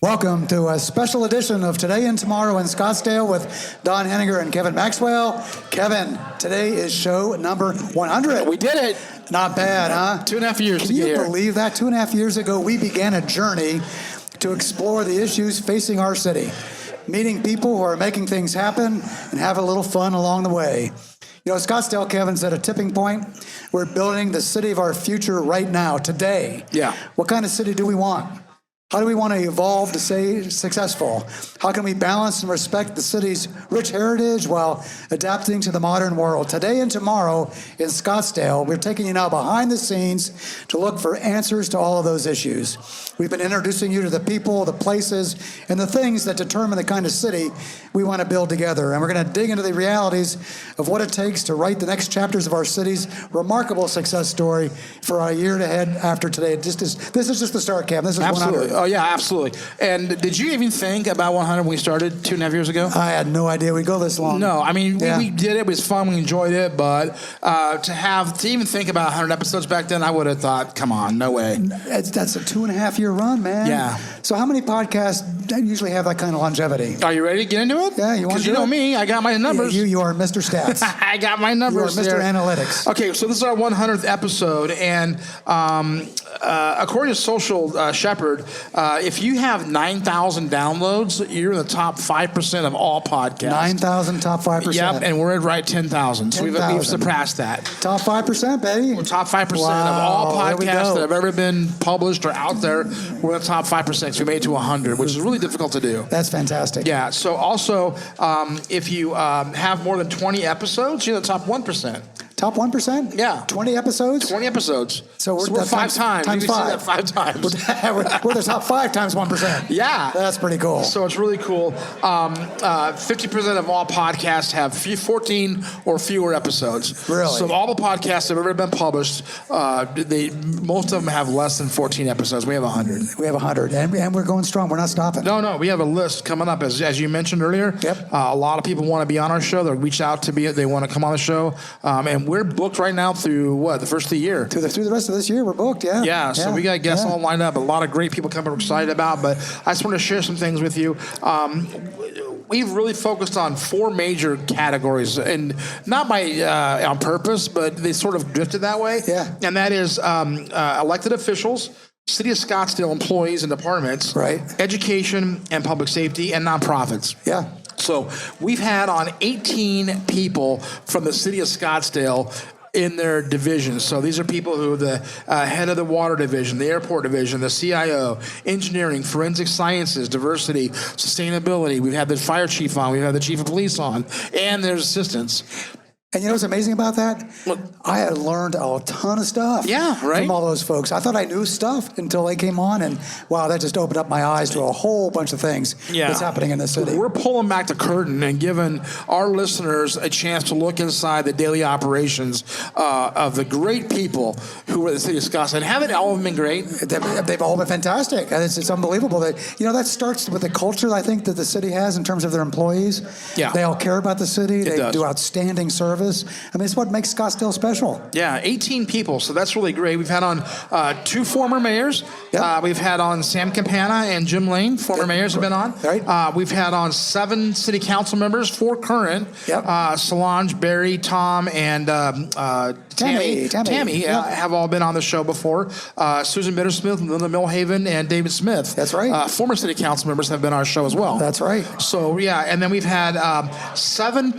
Welcome to a special edition of Today and Tomorrow in Scottsdale with Don Henninger and Kevin Maxwell. Kevin, today is show number 100. We did it. Not bad, huh? 2.5 years Can to get here. you believe that? 2.5 years ago, we began a journey to explore the issues facing our city, meeting people who are making things happen and have a little fun along the way. You know, Scottsdale, Kevin's at a tipping point. We're building the city of our future right now, today. Yeah. What kind of city do we want? How do we want to evolve to stay successful? How can we balance and respect the city's rich heritage while adapting to the modern world? Today and tomorrow in Scottsdale, we're taking you now behind the scenes to look for answers to all of those issues. We've been introducing you to the people, the places, and the things that determine the kind of city we want to build together. And we're going to dig into the realities of what it takes to write the next chapters of our city's remarkable success story for a year ahead after today. This is just the start, Kevin. This is Absolutely. 100. Oh, yeah, absolutely. And did you even think about 100 when we started 2.5 years ago? I had no idea we'd go this long. No, I mean, Yeah. we did it. It was fun. We enjoyed it. But to even think about 100 episodes back then, I would have thought, come on, no way. That's a 2.5 year run, man. Yeah. So how many podcasts usually have that kind of longevity? Are you ready to get into it? Yeah, you want to Because you do know it? me, I got my numbers. You are Mr. Stats. I got my You are numbers. Mr. there. Analytics. Okay, so this is our 100th episode, and according to Social Shepherd, if you have 9,000 downloads, you're in the top 5% of all podcasts. 9,000, top 5%. Yep, and we're at right 10,000. So we've 10,000. surpassed that. Top 5%, baby. We're top 5% Wow, of all there we podcasts go. that have ever been published or out there. We're in the top 5%. So we made it to 100, which is really difficult to do. That's fantastic. Yeah. So also, if you have more than 20 episodes, you're in the top 1%. Top 1%? Yeah. 20 episodes? 20 episodes. So we're five times times. times You can see five. that 5 times. we're the top 5 times 1%. Yeah. That's pretty cool. So it's really cool. 50% of all podcasts have 14 or fewer episodes. Really? So all the podcasts that have ever been published, most of them have less than 14 episodes. We have 100. We have 100, and we're going strong. We're not stopping. No, we have a list coming up. As you mentioned earlier, Yep. A lot of people want to be on our show. They reach out to they want to come on the show. And we're booked right now through, the first of the year? Through the rest of this year, we're booked, yeah. Yeah, so we got guests all lined up. A lot of great people coming we're excited about. But I just want to share some things with you. We've really focused on 4 major categories, and not on purpose, but they sort of drifted that way. Yeah. And that is elected officials, City of Scottsdale employees and departments, Right. education and public safety, and nonprofits. Yeah. So we've had on 18 people from the City of Scottsdale in their divisions. So these are people who the head of the water division, the airport division, the CIO, engineering, forensic sciences, diversity, sustainability. We've had the fire chief on. We've had the chief of police on, and there's assistants. And you know what's amazing about that? I had learned a ton of stuff from all those folks. I thought I knew stuff until they came on, and wow, that just opened up my eyes to a whole bunch of things that's happening in the city. We're pulling back the curtain and giving our listeners a chance to look inside the daily operations of the great people who are at the City of Scottsdale. And haven't all of them been great? They've all been fantastic. It's unbelievable. That starts with the culture, I think, that the city has in terms of their employees. Yeah. They all care about the city. They does. do outstanding service. I mean, it's what makes Scottsdale special. Yeah, 18 people, so that's really great. We've had on 2 former mayors. Yep. We've had on Sam Campana and Jim Lane, former mayors have been on. Right. We've had on 7 city council members, 4 current. Yep. Solange, Barry, Tom, and Tammy Yep. have all been on the show before. Susan Bittersmith, Linda Millhaven, and David Smith. That's right. Former city council members have been on our show as well. That's right. So, yeah, and then we've had 7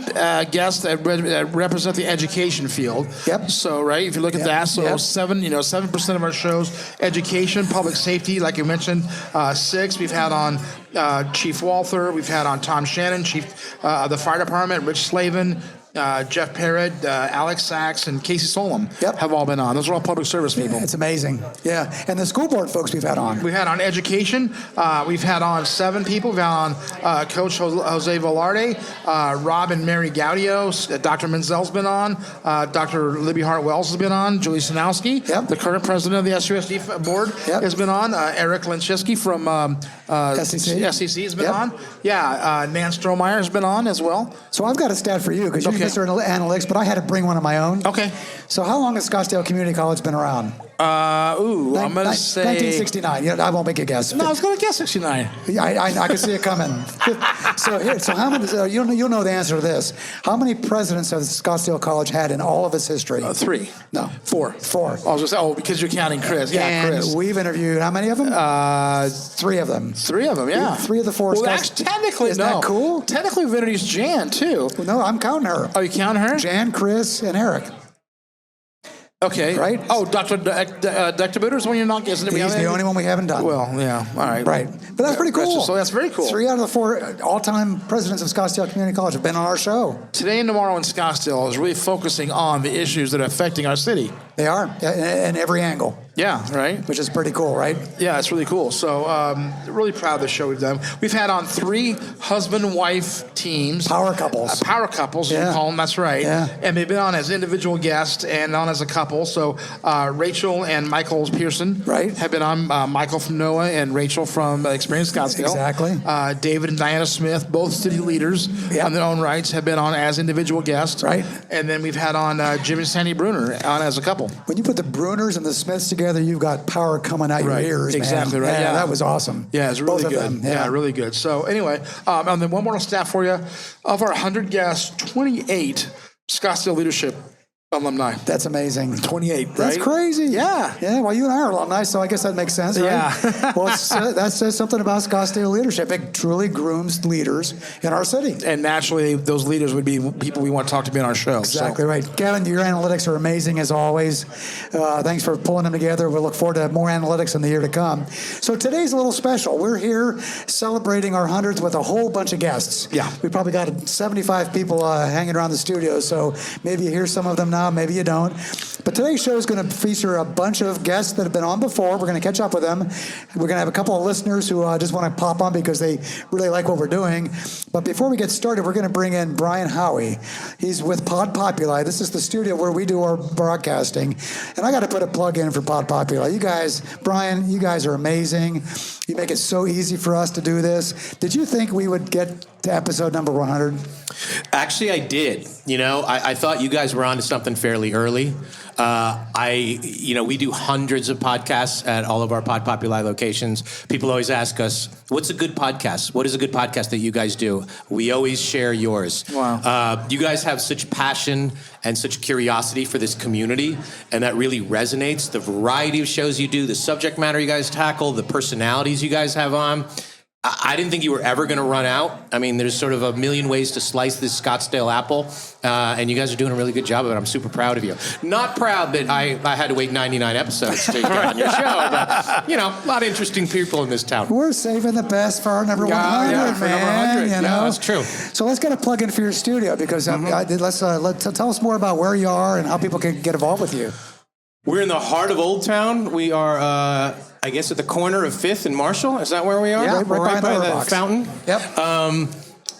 guests that represent the education field. Yep. So, right, if you look at that, so 7% of our shows, education, public safety, like you mentioned, 6. We've had on Chief Walther. We've had on Tom Shannon, Chief of the Fire Department, Rich Slavin, Jeff Parrott, Alex Sachs, and Casey Solom have all been on. Those are all public service people. It's amazing. Yeah. And the school board folks we've had on. We've had on education. We've had on 7 people. We've had on Coach Jose Velarde, Rob and Mary Gaudio. Dr. Menzel's been on. Dr. Libby Hart-Wells has been on. Julie Sanowski, the current president of the SUSD board, has been on. Eric Lynchiski from SEC has been on. Yeah. Nan Strohmeyer has been on as well. So I've got a stat for you because you're Mr. Analytics, but I had to bring one of my own. Okay. So how long has Scottsdale Community College been around? I'm going to say 1969. I won't make a guess. No, I was going to guess 69. Yeah, I can see it coming. So how many? You'll know the answer to this. How many presidents has Scottsdale College had in all of its history? 3. No, Four. Four. I was going to say, because you're counting Chris. Yeah, And Chris. we've interviewed how many of them? 3 of them. 3 of them, yeah. 3 of the 4. Well, technically, isn't that cool? Technically, we've introduced Jan, too. Well, no, I'm counting her. Oh, you count her? Jan, Chris, and Eric. Okay. Right? Oh, Dr. Dectabuter is one you're not guessing. He's the only one we haven't done. Well, yeah. All right. Right. But that's pretty cool. That's very cool. 3 out of the 4 all-time presidents of Scottsdale Community College have been on our show. Today and tomorrow in Scottsdale is really focusing on the issues that are affecting our city. They are, in every angle. Yeah, right? Which is pretty cool, right? Yeah, it's really cool. So, really proud of the show we've done. We've had on 3 husband-wife teams. Power couples. Power couples, as we call them, that's right. Yeah. And they've been on as individual guests and on as a couple. So, Rachel and Michael Pearson have been on. Michael from NOAA and Rachel from Experience Scottsdale. Exactly. David and Diana Smith, both city leaders on their own rights, have been on as individual guests. Right. And then we've had on Jim and Sandy Bruner on as a couple. When you put the Bruners and the Smiths together, you've got power coming out your ears, man. Exactly right. Yeah, that was awesome. Yeah, it's really Both good. of them. Yeah, really good. So anyway, and then one more on staff for you. Of our 100 guests, 28 Scottsdale leadership alumni. That's amazing. 28, right? That's crazy. Yeah. Yeah, well, you and I are alumni, so I guess that makes sense, right? Yeah. Well, that says something about Scottsdale leadership. It truly grooms leaders in our city. And naturally, those leaders would be people we want to talk to be on our show. Exactly right. Kevin, your analytics are amazing as always. Thanks for pulling them together. We'll look forward to more analytics in the year to come. So today's a little special. We're here celebrating our 100th with a whole bunch of guests. Yeah. We probably got 75 people hanging around the studio, so maybe you hear some of them now, maybe you don't. But today's show is going to feature a bunch of guests that have been on before. We're going to catch up with them. We're going to have a couple of listeners who just want to pop on because they really like what we're doing. But before we get started, we're going to bring in Brian Howie. He's with Pod Populi. This is the studio where we do our broadcasting. And I got to put a plug in for Pod Populi. You guys, Brian, you guys are amazing. You make it so easy for us to do this. Did you think we would get to episode number 100? Actually, I did. I thought you guys were onto something fairly early. We do hundreds of podcasts at all of our Pod Populi locations. People always ask us, what's a good podcast? What is a good podcast that you guys do? We always share yours. Wow. You guys have such passion and such curiosity for this community, and that really resonates. The variety of shows you do, the subject matter you guys tackle, the personalities you guys have on. I didn't think you were ever going to run out. I mean, there's sort of a million ways to slice this Scottsdale apple, and you guys are doing a really good job of it. I'm super proud of you. Not proud that I had to wait 99 episodes to get on your show, but, a lot of interesting people in this town. We're saving the best for our number 100, yeah, for man. number 100. You know? Yeah, that's true. So let's get a plug in for your studio because let's tell us more about where you are and how people can get involved with you. We're in the heart of Old Town. We are, I guess, at the corner of 5th and Marshall. Is that where we are? Yeah, right by the box. fountain. Yep.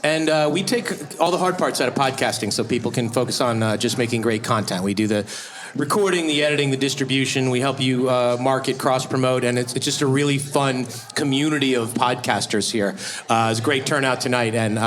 And we take all the hard parts out of podcasting so people can focus on just making great content. We do the recording, the editing, the distribution. We help you market, cross-promote, and it's just a really fun community of podcasters here. It's a great turnout tonight, and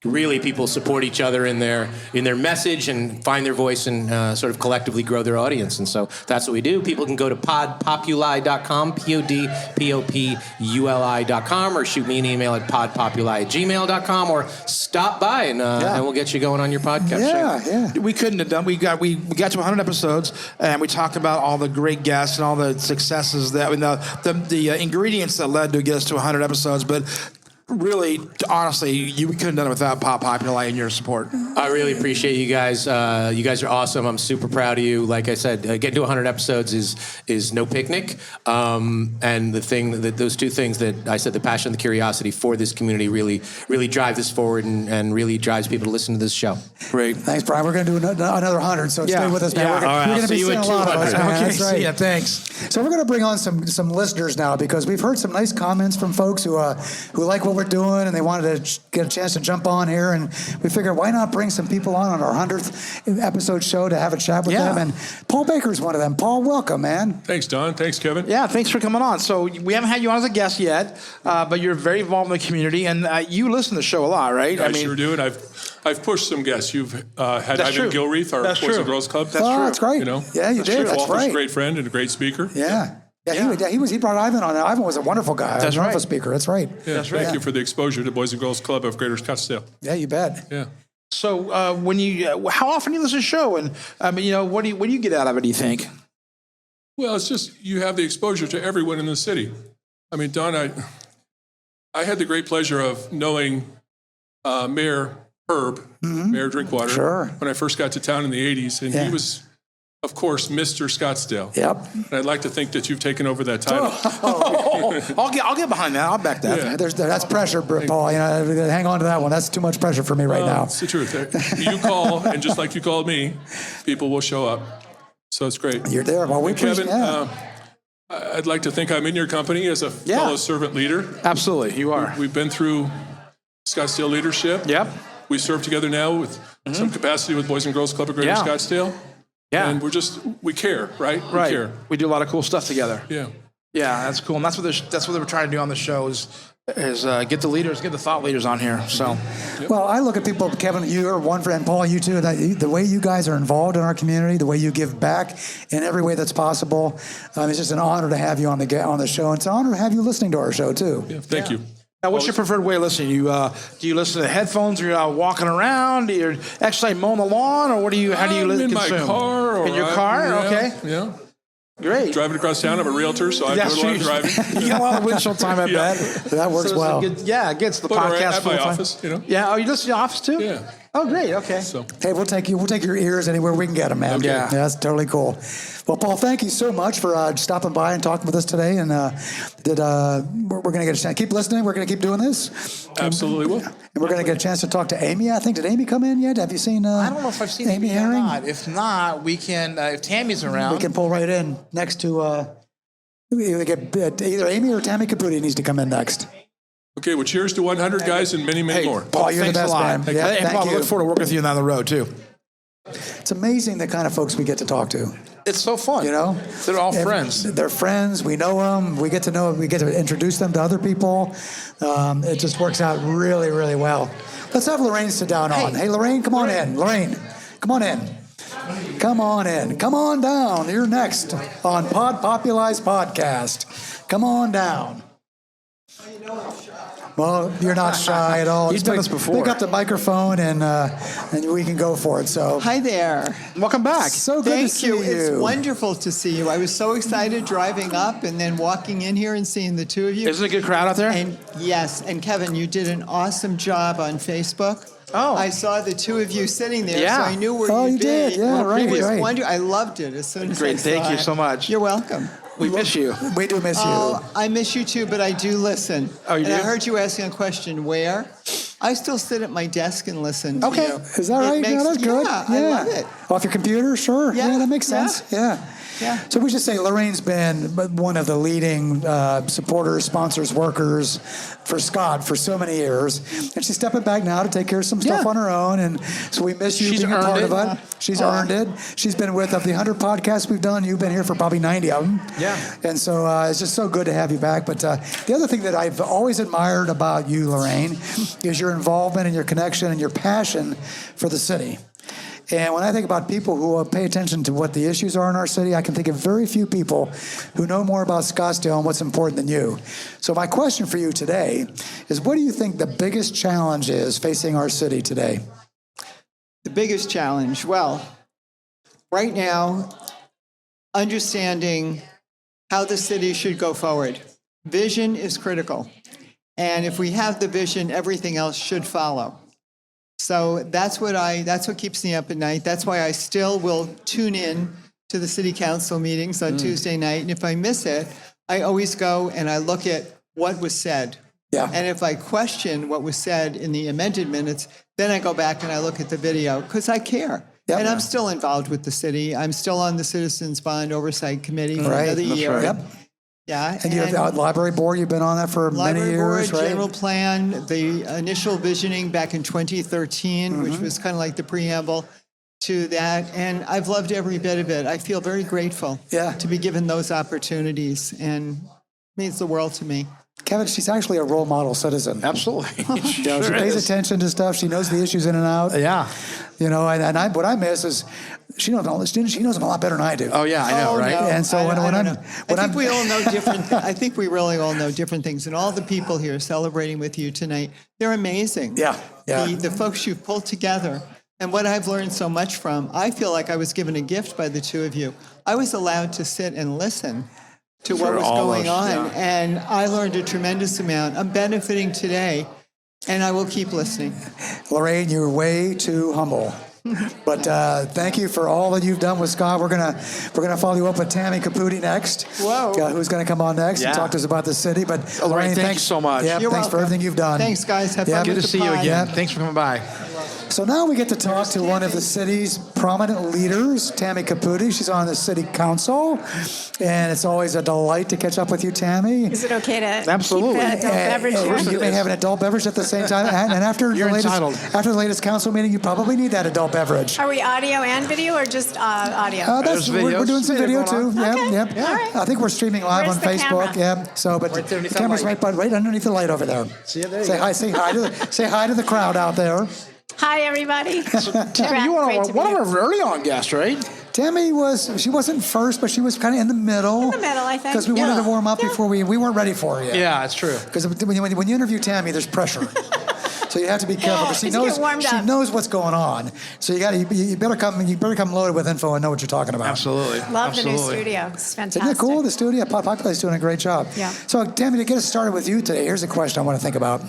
really people support each other in their message and find their voice and sort of collectively grow their audience. And so that's what we do. People can go to podpopuli.com, podpopuli.com, or shoot me an email at podpopuli@gmail.com, or stop by and we'll get you going on your podcast show. Yeah. We couldn't have done. We got to 100 episodes, and we talk about all the great guests and all the successes that the ingredients that led to get us to 100 episodes. But really, honestly, we couldn't have done it without Pod Populi and your support. I really appreciate you guys. You guys are awesome. I'm super proud of you. Like I said, getting to 100 episodes is no picnic. And those two things that I said, the passion and the curiosity for this community really drive this forward and really drives people to listen to this show. Great. Thanks, Brian. We're going to do another 100, so stay with us, man. Yeah. We're going to be seeing a lot of us. Okay, That's right. see ya, thanks. So we're going to bring on some listeners now because we've heard some nice comments from folks who like what we're doing, and they wanted to get a chance to jump on here. And we figured, why not bring some people on our 100th episode show to have a chat with them? And Paul Baker's one of them. Paul, welcome, man. Thanks, Don. Thanks, Kevin. Yeah, thanks for coming on. So we haven't had you on as a guest yet, but you're very involved in the community, and you listen to the show a lot, right? I sure do, and I've pushed some guests. You've had Ivan true. Gilreath, our That's Boys true. and Girls Club. That's true. That's great. You know, yeah, you did. That's Walter's right. a great friend and a great speaker. Yeah. He brought Ivan on. Ivan was a wonderful guy. That's a wonderful right. speaker. That's right. Yeah, thank you for the exposure to Boys and Girls Club of Greater Scottsdale. Yeah, you bet. Yeah. So when you, how often do you listen to the show, and what do you get out of it? Do you think? Well, it's just you have the exposure to everyone in the city. I mean, Don, I had the great pleasure of knowing Mayor Herb, Mayor Drinkwater, Sure. when I first got to town in the 80s, and he was, of course, Mr. Scottsdale. Yep. And I'd like to think that you've taken over that title. I'll get behind that. I'll back that. Yeah. That's pressure, Paul. Hang on to that one. That's too much pressure for me right now. It's the truth. You call, and just like you called me, people will show up. So it's great. You're there. Well, we Kevin, appreciate I'd like to think I'm in your company as a fellow servant leader. Absolutely, you are. We've been through Scottsdale leadership. Yep. We serve together now with some capacity with Boys and Girls Club of Greater Scottsdale. Yeah. And we care, right? Right. We care. We do a lot of cool stuff together. Yeah. Yeah, that's cool, and that's what they were trying to do on the show is get the thought leaders on here. So, Well, I look at people, Kevin, you are one friend, Paul, you too, the way you guys are involved in our community, the way you give back in every way that's possible. It's just an honor to have you on the show. It's an honor to have you listening to our show too. Yeah. Thank you. now what's your preferred way of listening? Do you listen to headphones, or you're out walking around? Do you actually mowing the lawn, or how do you in consume? my car. Or in your car? Okay, Yeah. great. Driving across town. I'm a realtor, so I do a lot of driving. You got a lot of windshield time, I Yeah. bet. That works well. It gets the But podcast at my full-time. office, Yeah. Oh, you listen to the office too? Yeah. Oh, great. Okay. So Hey, we'll take your ears anywhere we can get them, man. Okay. Yeah, that's totally cool. Well, Paul, thank you so much for stopping by and talking with us today. And we're going to get a chance. Keep listening. We're going to keep doing this. absolutely will. And we're going to get a chance to talk to Amy. I think, did Amy come in yet? Have you seen I don't know if I've seen Amy Amy or Herring? not. If not, we can. If Tammy's around, We can pull right in next to either Amy or Tammy Caputi needs to come in next. Okay, well, cheers to 100 guys and many, many more. Paul, you're the thanks best, a lot. man. Yeah, and thank Paul, you. look forward to working with you down the road too. It's amazing the kind of folks we get to talk to. It's so fun. They're all friends. They're friends. We know them. We get to introduce them to other people. It just works out really, really well. Let's have Lorraine sit down on. Hey, Lorraine, come on in. Lorraine, come on in. Come on in. Come on down. You're next on Populize Podcast. Come on down. Well, you're not shy at all. He's done this before. Pick up the microphone and we can go for it. So, Hi there. Welcome back. so good to Thank see you. It's wonderful to see you. I was so excited driving up and then walking in here and seeing the two of you. Isn't it a good crowd out there? And yes, and Kevin, you did an awesome job on Facebook. Oh. I saw the two of you sitting there, Yeah. so I knew where Oh, you'd you be. did. Yeah, right, It was right. wonderful. I loved it as soon as I Great. saw Thank you it. so much. You're welcome. We miss you. We do miss you. Oh, I miss you too, but I do listen. Oh, you and I do? heard you asking a question, where? I still sit at my desk and listen Okay. to you. Is that It right? makes- That's good. Yeah, I love it. Off your computer? Sure. Yeah, Yeah, that makes yeah. sense. Yeah. Yeah. So we should say Lorraine's been one of the leading supporters, sponsors, workers for Scott for so many years. And she's stepping back now to take care of some stuff Yeah. on her own. And so we miss you She's being a earned part it. of it. She's earned it. She's been with of the 100 podcasts we've done. You've been here for probably 90 of them. Yeah. And so it's just so good to have you back. But the other thing that I've always admired about you, Lorraine, is your involvement and your connection and your passion for the city. And when I think about people who pay attention to what the issues are in our city, I can think of very few people who know more about Scottsdale and what's important than you. So my question for you today is, what do you think the biggest challenge is facing our city today? The biggest challenge, well, right now, understanding how the city should go forward. Vision is critical. And if we have the vision, everything else should follow. So that's what keeps me up at night. That's why I still will tune in to the city council meetings on Tuesday night. And if I miss it, I always go and I look at what was said. Yeah. And if I question what was said in the amended minutes, then I go back and I look at the video because I care. Yep. And I'm still involved with the city. I'm still on the Citizens Bond Oversight Committee for Right. another That's year. right. Yep. Yeah. And you have the library board, you've been on that for many Library years, board, right? general plan, the initial visioning back in 2013, which was kind of like the preamble to that. And I've loved every bit of it. I feel very grateful to be given those opportunities, and it means the world to me. Kevin, she's actually a role model citizen. Absolutely. She pays attention to stuff. She knows the issues in and out. Yeah. What I miss is she knows them a lot better than I do. Oh yeah, I know, right? No, And so I when don't I'm- know. when I I'm- think we all know different. I think we really all know different things. And all the people here celebrating with you tonight, they're amazing. Yeah. The folks you've pulled together, and what I've learned so much from. I feel like I was given a gift by the two of you. I was allowed to sit and listen to what was going on, and I learned a tremendous amount. I'm benefiting today, and I will keep listening. Lorraine, you're way too humble. But thank you for all that you've done with Scott. We're gonna follow you up with Tammy Caputi next. Whoa. Who's gonna come on next and talk to us about the city. But Lorraine, thank thanks you so much. Yeah, You're thanks for welcome. everything you've done. Thanks, guys. Have fun Good with to the see you pod. again. Thanks for coming by. So now we get to talk to one of the city's prominent leaders, Tammy Caputi. She's on the city council, and it's always a delight to catch up with you, Tammy. Is it okay to Absolutely. keep the adult beverage here? You may have an adult beverage at the same time, and after You're entitled. after the latest council meeting, you probably need that adult beverage. Are we audio and video or just audio? There's We're videos. doing some Yeah, video going too. on. Okay. Yep. All right. I think we're streaming live Where's on the Facebook. camera? Yeah. So, but Right there underneath the that camera's light. right underneath the light over there. See you there. Say hi. Say hi to the crowd out there. Hi, everybody. Tammy, you Great were to one be of here. our early on guests, right? Tammy she wasn't first, but she was kind of in the middle. In the middle, I think. Because we wanted to warm up Yeah. before we weren't ready for you. Yeah, it's true. Because when you interview Tammy, there's pressure. So you have to be careful. But she Just get knows warmed up. what's going on. So you better come loaded with info and know what you're talking about. Absolutely. Love the new Absolutely. studio. It's fantastic. Isn't it cool? The studio, Popularity's doing a great job. Yeah. So, Tammy, to get us started with you today, here's a question I want to think about.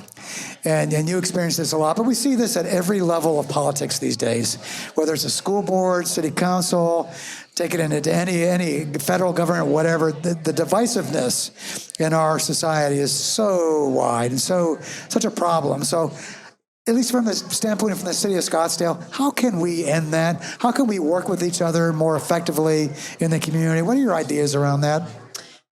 And you experience this a lot, but we see this at every level of politics these days, whether it's a school board, city council, take it into any federal government, whatever. The divisiveness in our society is so wide and such a problem. So, at least from the standpoint from the city of Scottsdale, how can we end that? How can we work with each other more effectively in the community? What are your ideas around that?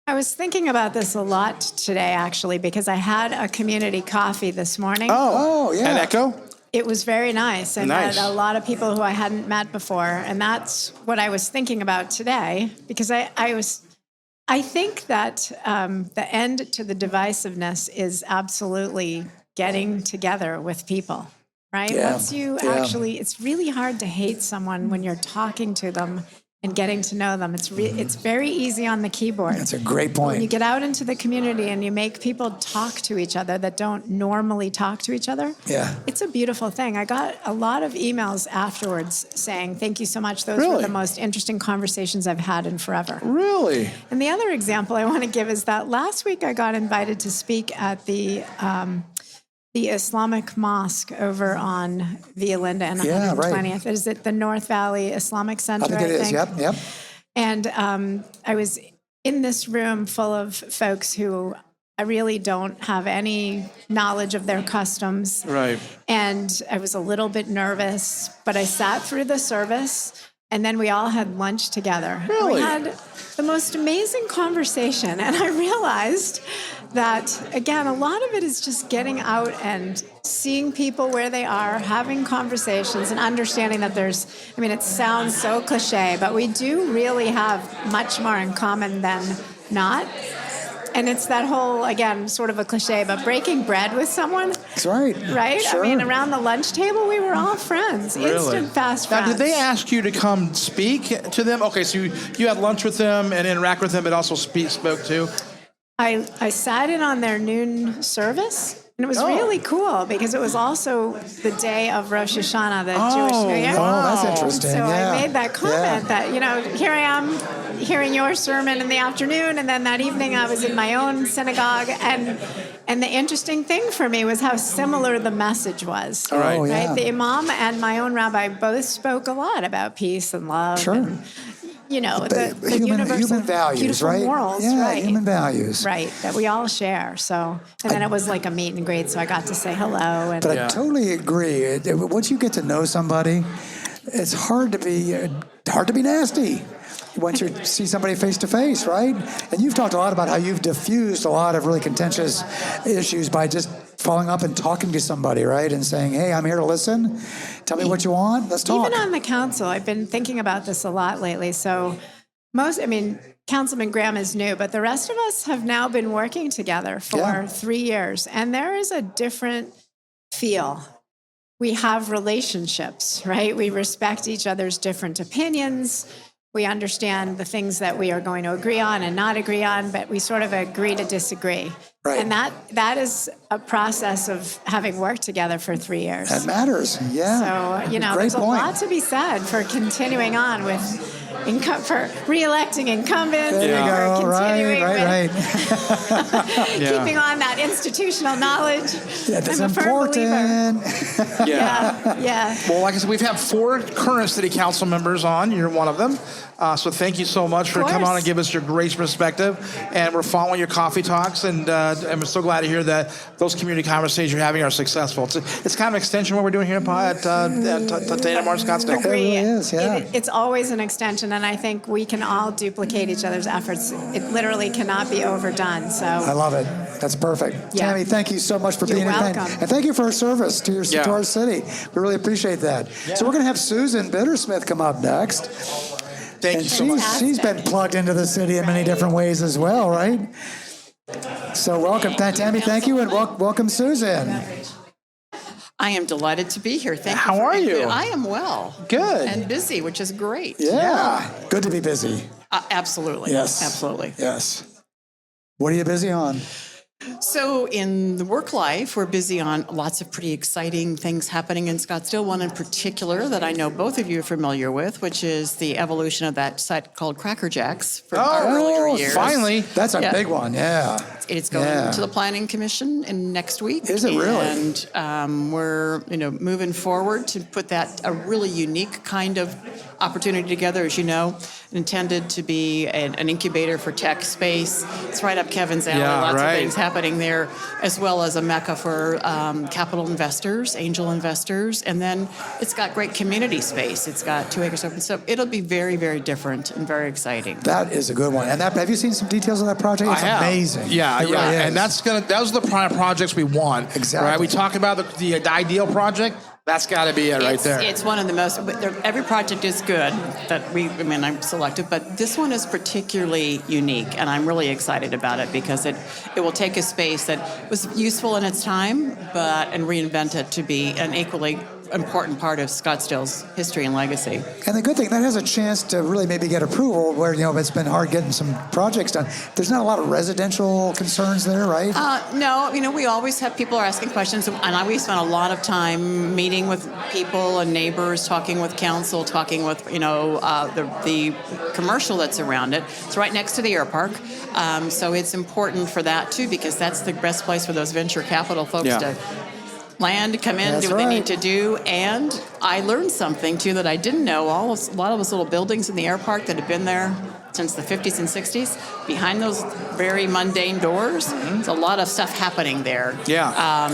I was thinking about this a lot today, actually, because I had a community coffee this morning. Oh, yeah. And Echo? It was very nice. I Nice. met a lot of people who I hadn't met before, and that's what I was thinking about today, because I think that the end to the divisiveness is absolutely getting together with people, right? Yeah. Once you Yeah. actually, it's really hard to hate someone when you're talking to them and getting to know them. It's very easy on the keyboard. That's a great When you point. get out into the community and you make people talk to each other that don't normally talk to each other, Yeah. it's a beautiful thing. I got a lot of emails afterwards saying, thank you so much. Those were Really? the most interesting conversations I've had in forever. Really? And the other example I want to give is that last week I got invited to speak at the Islamic Mosque over on Via Linda and Yeah, right. 120th. Is it the North Valley Islamic Center? I think it is. Yep. And I was in this room full of folks who I really don't have any knowledge of their customs. Right. And I was a little bit nervous, but I sat through the service, and then we all had lunch together. Really? We had the most amazing conversation, and I realized that, again, a lot of it is just getting out and seeing people where they are, having conversations, and understanding that it sounds so cliche, but we do really have much more in common than not. And it's that whole, again, sort of a cliche, but breaking bread with someone, That's right. right? Sure. I mean, around the lunch table, we were all friends, instant fast Now, friends. did they ask you to come speak to them? Okay, so you had lunch with them and interact with them, but also spoke to? I sat in on their noon service. And it was Oh. really cool because it was also the day of Rosh Hashanah, the Jewish New Year. Oh, that's Wow. interesting. So yeah. I made that comment that, here I am hearing your sermon in the afternoon, and then that evening I was in my own synagogue, and the interesting thing for me was how similar the message was. Right. Oh, yeah. Right? The imam and my own rabbi both spoke a lot about peace and love. Sure. And, the human universal values, beautiful right? morals, Yeah, right? human values. Right, that we all share. So, and then it was like a meet and greet, so I got to say hello. And But I totally agree. Once you get to know somebody, it's hard to be nasty once you see somebody face to face, right? And you've talked a lot about how you've diffused a lot of really contentious issues by just following up and talking to somebody, right? And saying, hey, I'm here to listen. Tell me what you want. Let's talk. Even on the council, I've been thinking about this a lot lately. So Councilman Graham is new, but the rest of us have now been working together for 3 years. And there is a different feel. We have relationships, right? We respect each other's different opinions. We understand the things that we are going to agree on and not agree on, but we sort of agree to disagree. Right. And that is a process of having worked together for 3 years. That matters. Yeah. So, Great there's point. a lot to be said for continuing on with for re-electing incumbents. There you go. For continuing Right. keeping on that institutional knowledge. Yeah, that's I'm a firm believer. important. Yeah. Well, like I said, we've had 4 current city council members on. You're one of them. So thank you so much for coming on and give us your great perspective. And we're following your coffee talks, and I'm so glad to hear that those community conversations you're having are successful. It's kind of an extension of what we're doing here at Dana Martin Scottsdale. It really is, yeah. It's always an extension, and I think we can all duplicate each other's efforts. It literally cannot be overdone. So I love it. That's perfect. Yeah. Tammy, thank you so much for You're being here. welcome. And thank you for your service to our city. We really appreciate that. So we're going to have Susan Bittersmith come up next. Thank And you. she's been plugged into the city in many different ways as well, right? So welcome, Tammy. Thank you, and welcome, Susan. I am delighted to be here. Thank you. How are you? I am well. Good. And busy, which is great. Yeah. Good to be busy. Absolutely. Yes. Absolutely. Yes. What are you busy on? So in the work life, we're busy on lots of pretty exciting things happening in Scottsdale. One in particular that I know both of you are familiar with, which is the evolution of that site called Cracker Jacks from our earlier years. Finally. That's a big one, yeah. It's going to the Planning Commission in next week. Is it really? And we're moving forward to put that a really unique kind of opportunity together, as you know, intended to be an incubator for tech space. It's right up Kevin's alley. Lots of things happening there, as well as a mecca for capital investors, angel investors, and then it's got great community space. It's got 2 acres open, so it'll be very, very different and very exciting. That is a good one. And have you seen some details of that project? It's amazing. Yeah, It really is. And those are the prime projects we want. Exactly. Right? We talk about the ideal project. That's got to be it right there. It's one of the most. Every project is good I'm selective, but this one is particularly unique, and I'm really excited about it because it will take a space that was useful in its time, and reinvent it to be an equally important part of Scottsdale's history and legacy. And the good thing, that has a chance to really maybe get approval where, it's been hard getting some projects done. There's not a lot of residential concerns there, right? No, we always have people are asking questions, and we spend a lot of time meeting with people and neighbors, talking with council, talking with, the commercial that's around it. It's right next to the air park. So it's important for that, too, because that's the best place for those venture capital folks to land, come in, do what they need to do. And I learned something, too, that I didn't know. A lot of those little buildings in the air park that have been there since the 50s and 60s, behind those very mundane doors, there's a lot of stuff happening there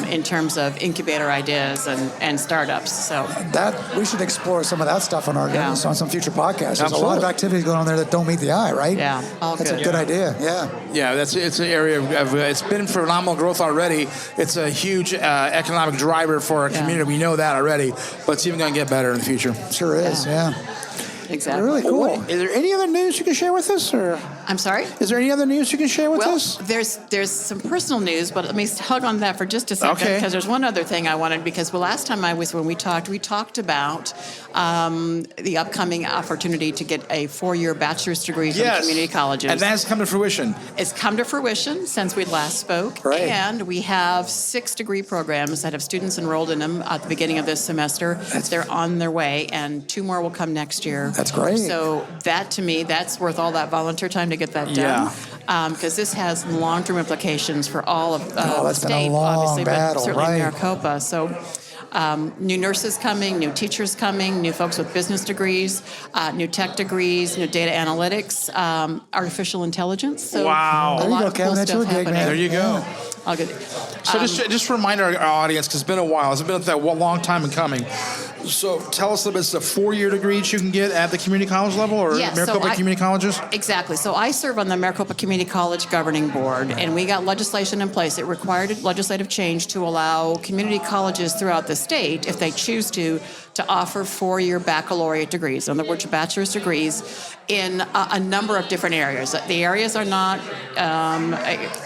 in terms of incubator ideas and startups. So that we should explore some of that stuff on on some future podcasts. There's a lot of activities going on there that don't meet the eye, right? Yeah, that's a good idea. Yeah, it's an area of it's been phenomenal growth already. It's a huge economic driver for our community. We know that already, but it's even going to get better in the future. Sure is. Yeah. Exactly. Really cool. Is there any other news you can share with us, or? I'm sorry? Is there any other news you can share with us? There's some personal news, but let me hug on that for just a second, because there's one other thing I wanted, because last time when we talked about the upcoming opportunity to get a 4-year bachelor's degree from community colleges. And that's come to fruition. It's come to fruition since we last spoke. Right. And we have 6 degree programs that have students enrolled in them at the beginning of this semester. They're on their way, and 2 more will come next year. That's great. So that, to me, that's worth all that volunteer time to get that done. Because this has long-term implications for all of the state, been a long obviously, battle, but certainly right. Maricopa. So new nurses coming, new teachers coming, new folks with business degrees, new tech degrees, new data analytics, artificial intelligence. So Wow. a There you lot go, of Kevin. cool That's stuff your gig, man. happening. There you go. I'll get. So just to remind our audience, because it's been a while. It's been a long time in coming. So tell us a little bit. It's a 4-year degree that you can get at the community college level or Maricopa Community Colleges? Exactly. So I serve on the Maricopa Community College Governing Board, and we got legislation in place. It required legislative change to allow community colleges throughout the state, if they choose to offer 4-year baccalaureate degrees. In other words, bachelor's degrees in a number of different areas. The areas are not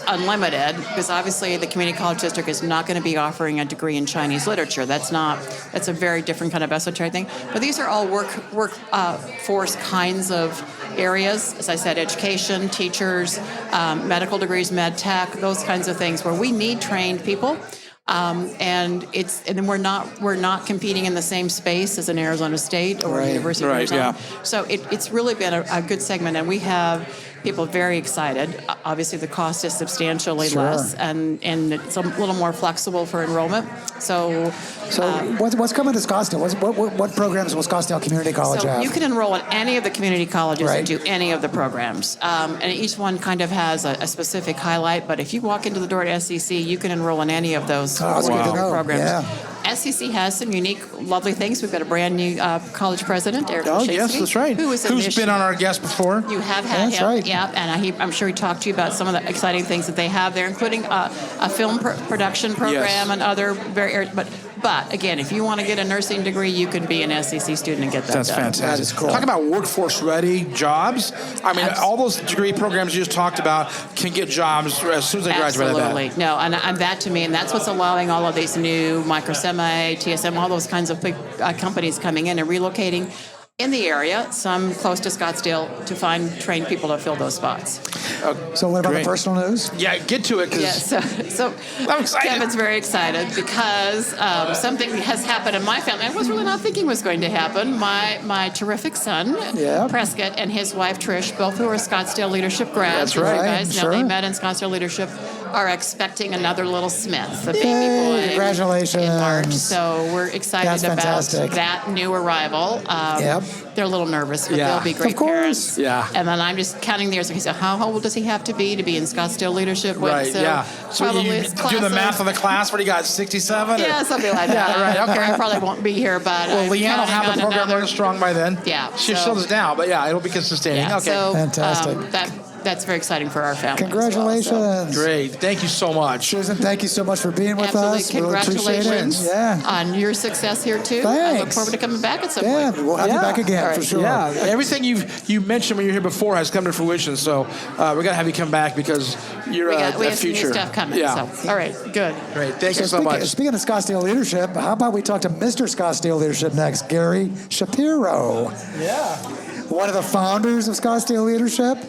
unlimited, because obviously the community college district is not going to be offering a degree in Chinese literature. That's a very different kind of esoteric thing. But these are all workforce kinds of areas. As I said, education, teachers, medical degrees, med tech, those kinds of things where we need trained people. And then we're not competing in the same space as an Arizona State or University of Arizona. So it's really been a good segment, and we have people very excited. Obviously, the cost is substantially less, and it's a little more flexible for enrollment. So what's coming to Scottsdale? What programs will Scottsdale Community College have? You can enroll in any of the community colleges and do any of the programs. And each one kind of has a specific highlight, but if you walk into the door at SEC, you can enroll in any of those programs. Yeah. SEC has some unique, lovely things. We've got a brand new college president, Eric Oh, Krashinsky, yes, that's right. Who's been on our guest before? You have had That's him, right. yeah, and I'm sure he talked to you about some of the exciting things that they have there, including a film production program and other very areas. But again, if you want to get a nursing degree, you can be an SEC student and get that That's done. fantastic. That is cool. Talk about workforce-ready jobs. I mean, all those degree programs you just talked about can get jobs as soon as they graduate. Absolutely. No, and that to me, and that's what's allowing all of these new Microsemi, TSM, all those kinds of big companies coming in and relocating in the area, some close to Scottsdale, to find trained people to fill those spots. So what about Great. the personal news? Yeah, get to it. Yeah, so I'm excited. Kevin's very excited because something has happened in my family. I was really not thinking was going to happen. My terrific son, Prescott, and his wife, Trish, both who are Scottsdale Leadership grads. That's right. You guys know Sure. they met in Scottsdale Leadership, are expecting another little Smith, a baby Yay, boy. congratulations. In March. So we're excited That's about fantastic. that new arrival. They're a little nervous, but they'll be great Of course. parents. Yeah. And then I'm just counting the years. Okay, so how old does he have to be in Scottsdale Leadership? Right, So So probably you his do the class math of the class. What do you got, 67? yeah, something like that. right, okay. I probably won't be here, but Well, I'm Leanne will counting have on the program another- running strong by then. Yeah, She so- slows down, but yeah, it'll be sustaining. Yeah, Okay. so Fantastic. That's very exciting for our family. Congratulations. Great. Thank you so much. Susan, thank you so much for being with Absolutely. us. Really appreciate Congratulations it. Yeah. on your success here too. I look Thanks. forward to coming back at some Yeah, point. we'll have you Yeah. back again All for right. sure. Yeah, everything you mentioned when you were here before has come to fruition. So we got to have you come back because you're We a have some new future. stuff coming. Yeah. So, all right, good. Great. Thank you so much. Speaking of Scottsdale leadership, how about we talk to Mr. Scottsdale leadership next, Gary Shapiro. Yeah. One of the founders of Scottsdale Leadership,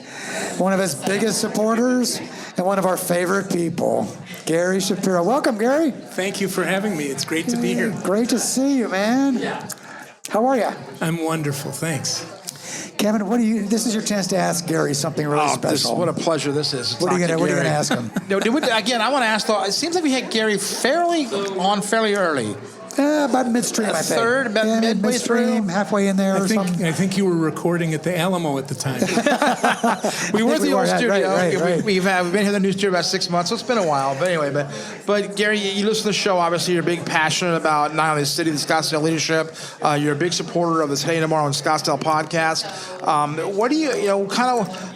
one of his biggest supporters, and one of our favorite people, Gary Shapiro. Welcome, Gary. Thank you for having me. It's great to be here. Great to see you, man. How are you? I'm wonderful. Thanks. Kevin, this is your chance to ask Gary something really special. What a pleasure this is. What are you gonna ask him? No, again, I want to ask though. It seems like we had Gary fairly early. About midstream, I think. Third, about midway midstream, through? halfway in there or something. I think you were recording at the Alamo at the time. We were at the old yeah, studio. right. We've been here in the new studio about 6 months, so it's been a while. But anyway, but Gary, you listen to the show. Obviously, you're big passionate about not only the city, the Scottsdale leadership. You're a big supporter of the Today and Tomorrow in Scottsdale podcast. What do you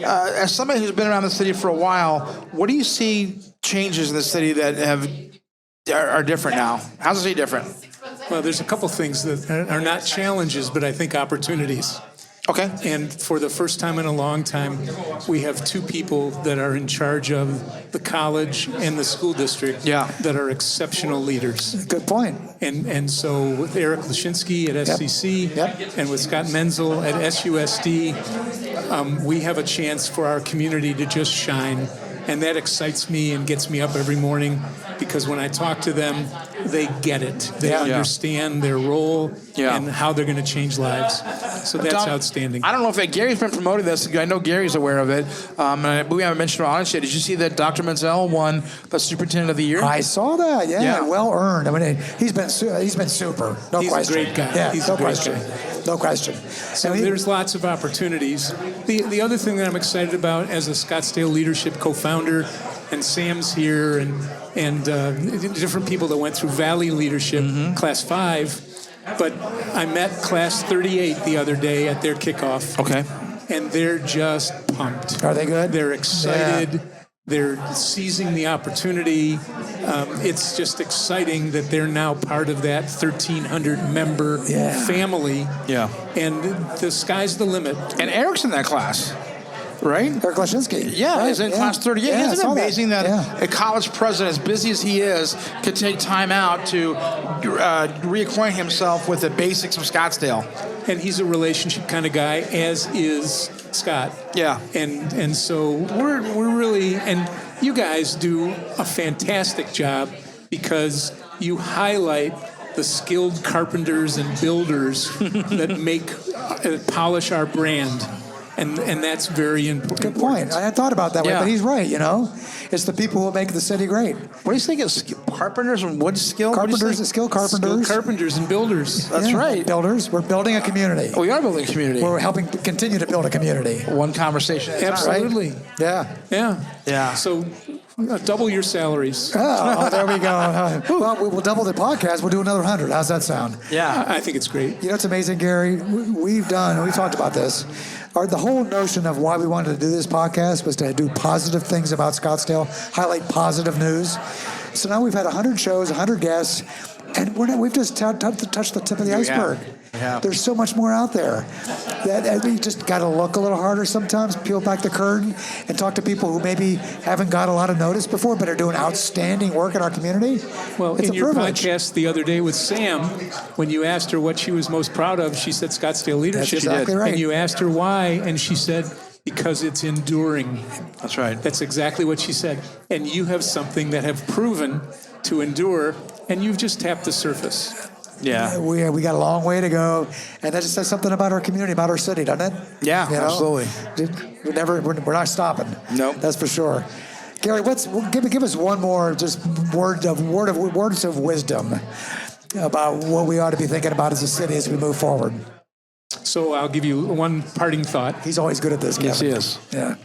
as somebody who's been around the city for a while, what do you see changes in the city that are different now? How's the city different? Well, there's a couple things that are not challenges, but I think opportunities. Okay. And for the first time in a long time, we have two people that are in charge of the college and the school district that are exceptional leaders. Good point. And so with Eric Lashinsky at SCC and with Scott Menzel at SUSD, we have a chance for our community to just shine. And that excites me and gets me up every morning because when I talk to them, they get it. They understand their role and how they're going to change lives. So that's outstanding. I don't know if Gary's been promoting this. I know Gary's aware of it. We haven't mentioned our audience yet. Did you see that Dr. Menzel won the Superintendent of the Year? I saw that. Yeah. Well earned. I mean, he's been super. No He's question. a great guy. Yeah, He's no a great question. guy. No question. So there's lots of opportunities. The other thing that I'm excited about as a Scottsdale Leadership co-founder and Sam's here, and different people that went through Valley Leadership, Class 5. But I met Class 38 the other day at their kickoff. Okay. And they're just pumped. Are they good? They're excited. They're seizing the opportunity. It's just exciting that they're now part of that 1,300-member family. Yeah. And the sky's the limit. And Eric's in that class, right? Eric Lashinsky. Yeah, right? he's in class 38. Yeah, I Isn't it saw amazing that, Yeah. a college president, as busy as he is, could take time out to reacquaint himself with the basics of Scottsdale? And he's a relationship kind of guy, as is Scott. Yeah. And so we're really, and you guys do a fantastic job because you highlight the skilled carpenters and builders that polish our brand. And that's very important. Good point. I hadn't thought about that way, Yeah. but he's right, It's the people who make the city great. What do you think of carpenters and wood skill? Carpenters, skilled carpenters. Skilled carpenters and builders. That's right. Builders. We're building a community. We are building a community. We're helping to continue to build a community. One conversation at a time. Absolutely. Yeah. Yeah. So double your salaries. Oh, there we go. Well, we'll double the podcast. We'll do another 100. How's that sound? Yeah. I think it's great. It's amazing, Gary. We've talked about this. The whole notion of why we wanted to do this podcast was to do positive things about Scottsdale, highlight positive news. So now we've had 100 shows, 100 guests, and we've just touched the tip of the iceberg. Yeah. There's so much more out there. That we just got to look a little harder sometimes, peel back the curtain, and talk to people who maybe haven't got a lot of notice before, but are doing outstanding work in our community. Well, it's in a your privilege. podcast the other day with Sam, when you asked her what she was most proud of, she said Scottsdale leadership. That's exactly right. And you asked her why, and she said, because it's enduring. That's right. That's exactly what she said. And you have something that have proven to endure, and you've just tapped the surface. Yeah. We got a long way to go, and that just says something about our community, about our city, doesn't it? Yeah, absolutely. We're not stopping. Nope. That's for sure. Gary, give us one more just words of wisdom about what we ought to be thinking about as a city as we move forward. So I'll give you one parting thought. He's always good at this, Kevin. Yes, he is. Yeah.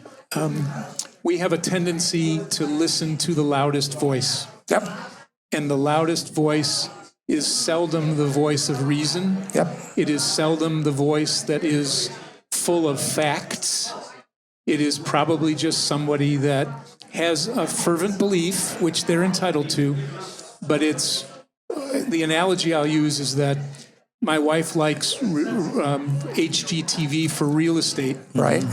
We have a tendency to listen to the loudest voice. Yep. And the loudest voice is seldom the voice of reason. Yep. It is seldom the voice that is full of facts. It is probably just somebody that has a fervent belief, which they're entitled to, but it's the analogy I'll use is that my wife likes HGTV for real estate. Right.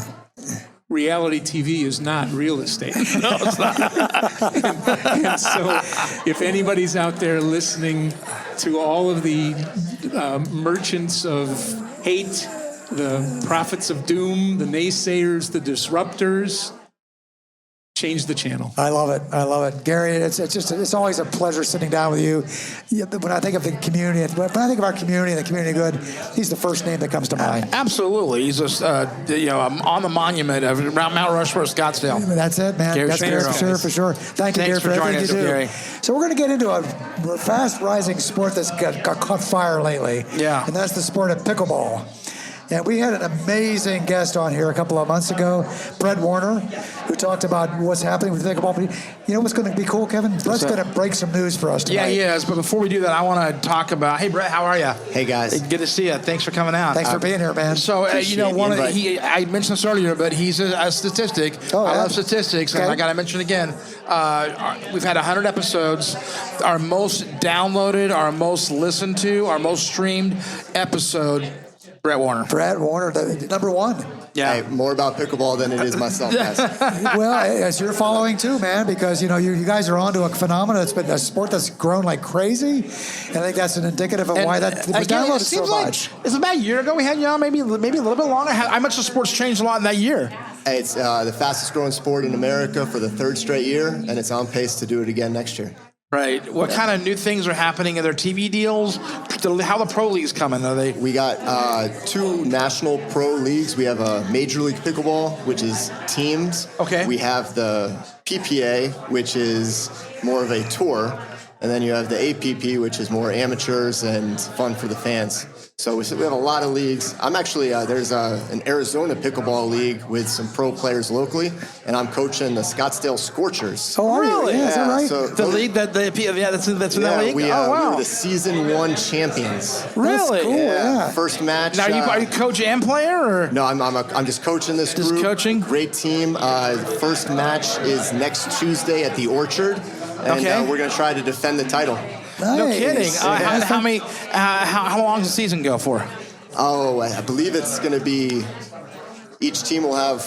Reality TV is not real estate. No, it's not. and so if anybody's out there listening to all of the merchants of hate, the prophets of doom, the naysayers, the disruptors, change the channel. I love it. Gary, it's always a pleasure sitting down with you. When I think of the community, when I think of our community and the community good, he's the first name that comes to mind. Absolutely. He's just, on the monument of around Mount Rushmore, Scottsdale. That's it, man. Gary That's Gary, Shapiro. for sure. Thank you, Gary, Thanks for joining everything us, you do. Gary. So we're going to get into a fast-rising sport that's got caught fire lately. Yeah. And that's the sport of pickleball. And we had an amazing guest on here a couple of months ago, Brett Warner, who talked about what's happening with pickleball. But you know what's going to be cool, Kevin? Brett's going to break some news for us tonight. Yeah, he is. But before we do that, I want to talk about. Hey, Brett, how are you? Hey, guys. Good to see you. Thanks for coming out. Thanks for being here, man. So, I mentioned this earlier, but he's a statistic. Oh, I yeah? love statistics, and Okay. I got to mention again. We've had 100 episodes. Our most downloaded, our most listened to, our most streamed episode. Brett Warner. Brett Warner, the number one. Yeah. Hey, more about pickleball than it is myself, guys. Well, as you're following too, man, because you guys are onto a phenomenon. It's been a sport that's grown like crazy, and I think that's an indicative of why that was again, downloaded it seems so like much. it's about a year ago we had maybe a little bit longer. How much the sport's changed a lot in that year? Hey, it's the fastest growing sport in America for the third straight year, and it's on pace to do it again next year. Right. What kind of new things are happening? Are there TV deals? How the pro leagues coming? Are they? We got 2 national pro leagues. We have a Major League Pickleball, which is teams. Okay. We have the PPA, which is more of a tour. and then you have the APP, which is more amateurs and fun for the fans. So we have a lot of leagues. I'm actually, there's an Arizona pickleball league with some pro players locally, and I'm coaching the Scottsdale Scorchers. Oh, are you? Really? Yeah, is that right? So The league that's in that league. we Oh wow. were the season 1 champions. Really? Cool, yeah. First match. Now are you coach and player or? No, I'm just coaching this Just group. coaching? Great team. First match is next Tuesday at the Orchard, and Okay. we're going to try to defend the title. No Nice. kidding. Yeah. How long does the season go for? Oh, I believe it's going to be. Each team will have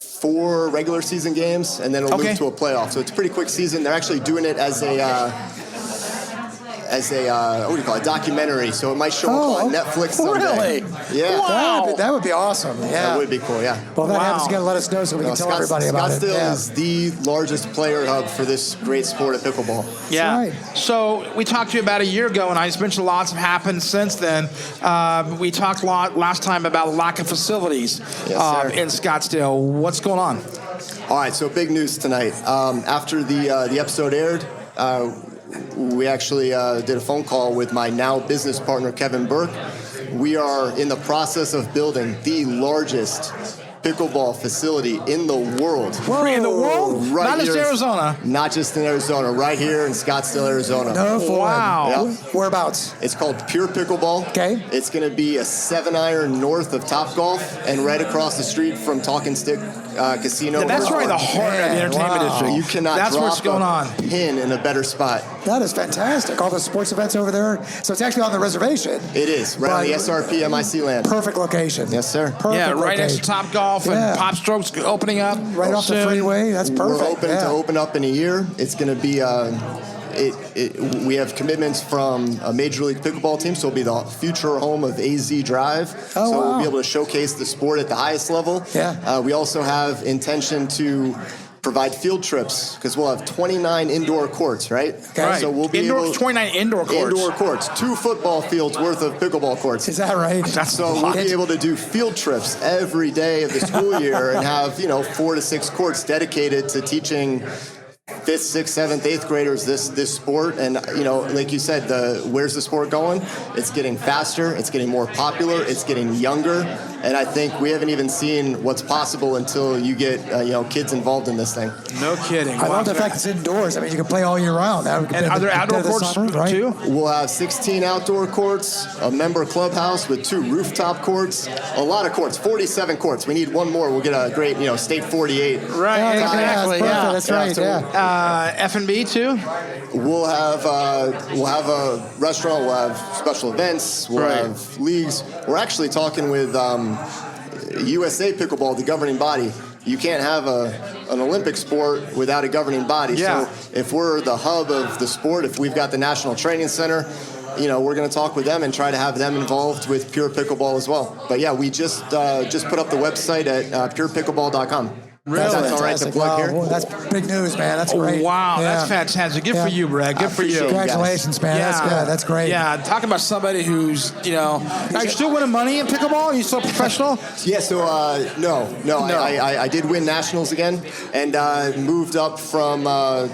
4 regular season games, and then it'll Okay. move to a playoff. So it's a pretty quick season. They're actually doing it as a what do you call it? Documentary. So it might show up on Netflix someday. Really? Yeah. Wow. That would be awesome. Yeah. That would be cool. Yeah. Well, if that Wow. happens, you got to let us know so we can tell everybody about it. Scottsdale Yeah. is the largest player hub for this great sport of pickleball. Yeah. right. So we talked to you about a year ago, and I just mentioned lots have happened since then. We talked a lot last time about lack of facilities Yes, sir. in Scottsdale. What's going on? All right, so big news tonight. After the episode aired, we actually did a phone call with my now business partner, Kevin Burke. We are in the process of building the largest pickleball facility in the world. In the world? Right Not just here in- Arizona. Not just in Arizona, right here in Scottsdale, Arizona. No fun. Wow. Yep. Whereabouts? It's called Pure Pickleball. Okay. It's going to be a 7-iron north of Topgolf and right across the street from Talking Stick Casino. Yeah, that's right in the heart of the entertainment wow. district. You cannot That's drop what's going a on. pin in a better spot. That is fantastic. All the sports events over there. So it's actually on the reservation. It is, right on the But- SRP MIC land. Perfect location. Yes, sir. Perfect Yeah, right next to location. Top Golf Yeah. and Pop Strokes opening up. Right off the soon. freeway. That's perfect. We're hoping yeah. to open up in a year. It's going to be, we have commitments from a Major League Pickleball team, so it'll be the future home of AZ Drive. Oh, so we'll wow. be able to showcase the sport at the highest level. Yeah. We also have intention to provide field trips because we'll have 29 indoor courts, right? Okay. Right. So we'll be Indoor, able 29 indoor courts. Indoor courts, 2 football fields worth of pickleball courts. Is that right? So we'll be able to do field trips every day of the school year and have 4 to 6 courts dedicated to teaching 5th, 6th, 7th, 8th graders this sport. And like you said, where's the sport going? It's getting faster. It's getting more popular. It's getting younger. And I think we haven't even seen what's possible until you get kids involved in this thing. No kidding. I love the fact it's indoors. I mean, you can play all year round. And are there outdoor courts too? We'll have 16 outdoor courts, a member clubhouse with 2 rooftop courts, a lot of courts, 47 courts. We need one more. We'll get a great, state 48. Right, Yeah, exactly. that's, Yeah. that's right. so Yeah. F&B too? We'll have a restaurant. We'll have special events. We'll Right. have leagues. We're actually talking with USA Pickleball, the governing body. You can't have an Olympic sport without a governing body. Yeah. So if we're the hub of the sport, if we've got the National Training Center, we're going to talk with them and try to have them involved with Pure Pickleball as well. But yeah, we just put up the website at purepickleball.com. Really? That's all right to Fantastic. plug Wow. here. Well, that's big news, man. That's great. Wow, Yeah. that's fantastic. Good Yeah. for you, Brad. Good for you. appreciate it. Congratulations, man. That's good. That's great. Yeah, talking about somebody who's, are you still winning money in pickleball? Are you still professional? Yeah, so no. I did win nationals again and moved up from a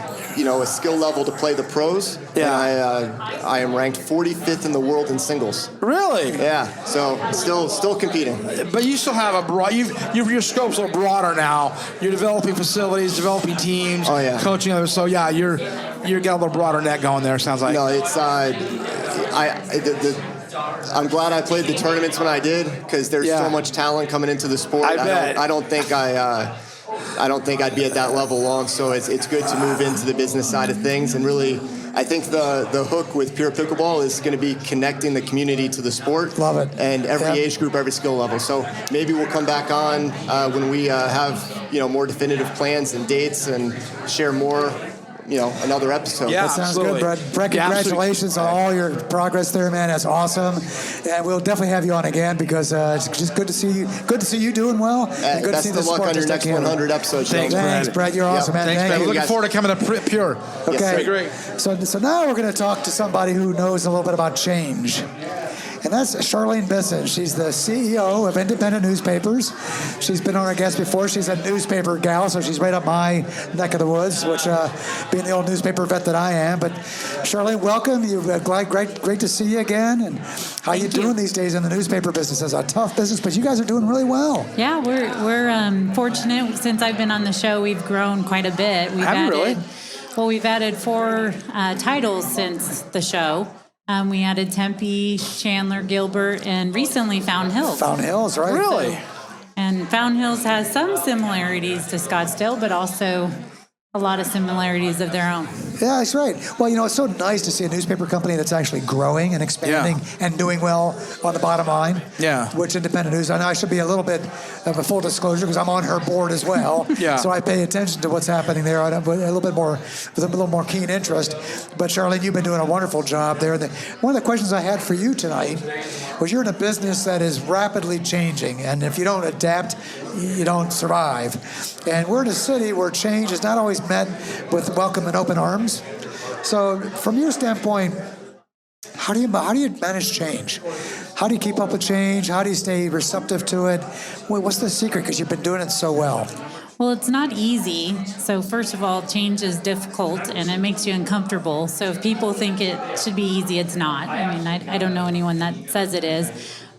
skill level to play the pros. Yeah. And I am ranked 45th in the world in singles. Really? Yeah, so still competing. But you still have a broad. Your scope's a little broader now. You're developing facilities, developing teams, Oh, yeah. coaching others. So yeah, you're got a little broader net going there. Sounds like. No, it's I'm glad I played the tournaments when I did because there's Yeah. so much talent coming into the sport. I bet. I don't think I'd be at that level long. So it's good to move into the business side of things and really. I think the hook with Pure Pickleball is going to be connecting the community to the sport. Love it. And every Yep. age group, every skill level. So maybe we'll come back on when we have more definitive plans and dates and share more. Another episode. Yeah. That sounds Absolutely. good, Brett. Brett, Yeah, congratulations on all your progress there, man. That's awesome. And we'll definitely have you on again because it's just good to see you. Good to see you doing well. And good to Best see the of luck sport on your just next like you. 100 episodes. Thanks, Joe. Thanks, Brett. You're awesome, man. Thanks, Thank man. you. Looking forward to coming to Pure. Okay. Great. So now we're going to talk to somebody who knows a little bit about change. and that's Charlene Bisson. She's the CEO of Independent Newspapers. She's been on our guest before. She's a newspaper gal, so she's right up my neck of the woods, which being the old newspaper vet that I am. But Charlene, welcome. Great to see you again. And how you doing these days in the newspaper business? It's a tough business, but you guys are doing really well. Yeah, we're fortunate. Since I've been on the show, we've grown quite a bit. We've added 4 titles since the show. We added Tempe, Chandler, Gilbert, and recently Fountain Hills. Fountain Hills, right? Really? And Fountain Hills has some similarities to Scottsdale, but also a lot of similarities of their own. Yeah, that's right. Well, it's so nice to see a newspaper company that's actually growing and expanding and doing well on the bottom line. Yeah. Which Independent News, I know I should be a little bit of a full disclosure because I'm on her board as well. Yeah. So I pay attention to what's happening there a little bit more, with a little more keen interest. But Charlene, you've been doing a wonderful job there. One of the questions I had for you tonight was, you're in a business that is rapidly changing, and if you don't adapt, you don't survive. And we're in a city where change is not always met with welcome and open arms. So from your standpoint, how do you manage change? How do you keep up with change? How do you stay receptive to it? What's the secret? Because you've been doing it so well. Well, it's not easy. So first of all, change is difficult and it makes you uncomfortable. So if people think it should be easy, it's not. I mean, I don't know anyone that says it is.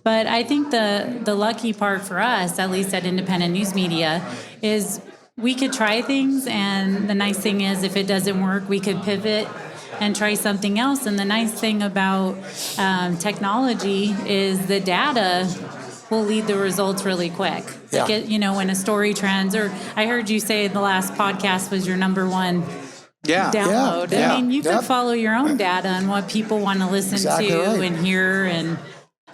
But I think the lucky part for us, at least at Independent News Media, is we could try things, and the nice thing is if it doesn't work, we could pivot and try something else. And the nice thing about technology is the data will lead the results really quick. Yeah. Like when a story trends, or I heard you say the last podcast was your number one download. Yeah. I mean, you could follow your own data and what people want to listen Exactly to right. and hear, and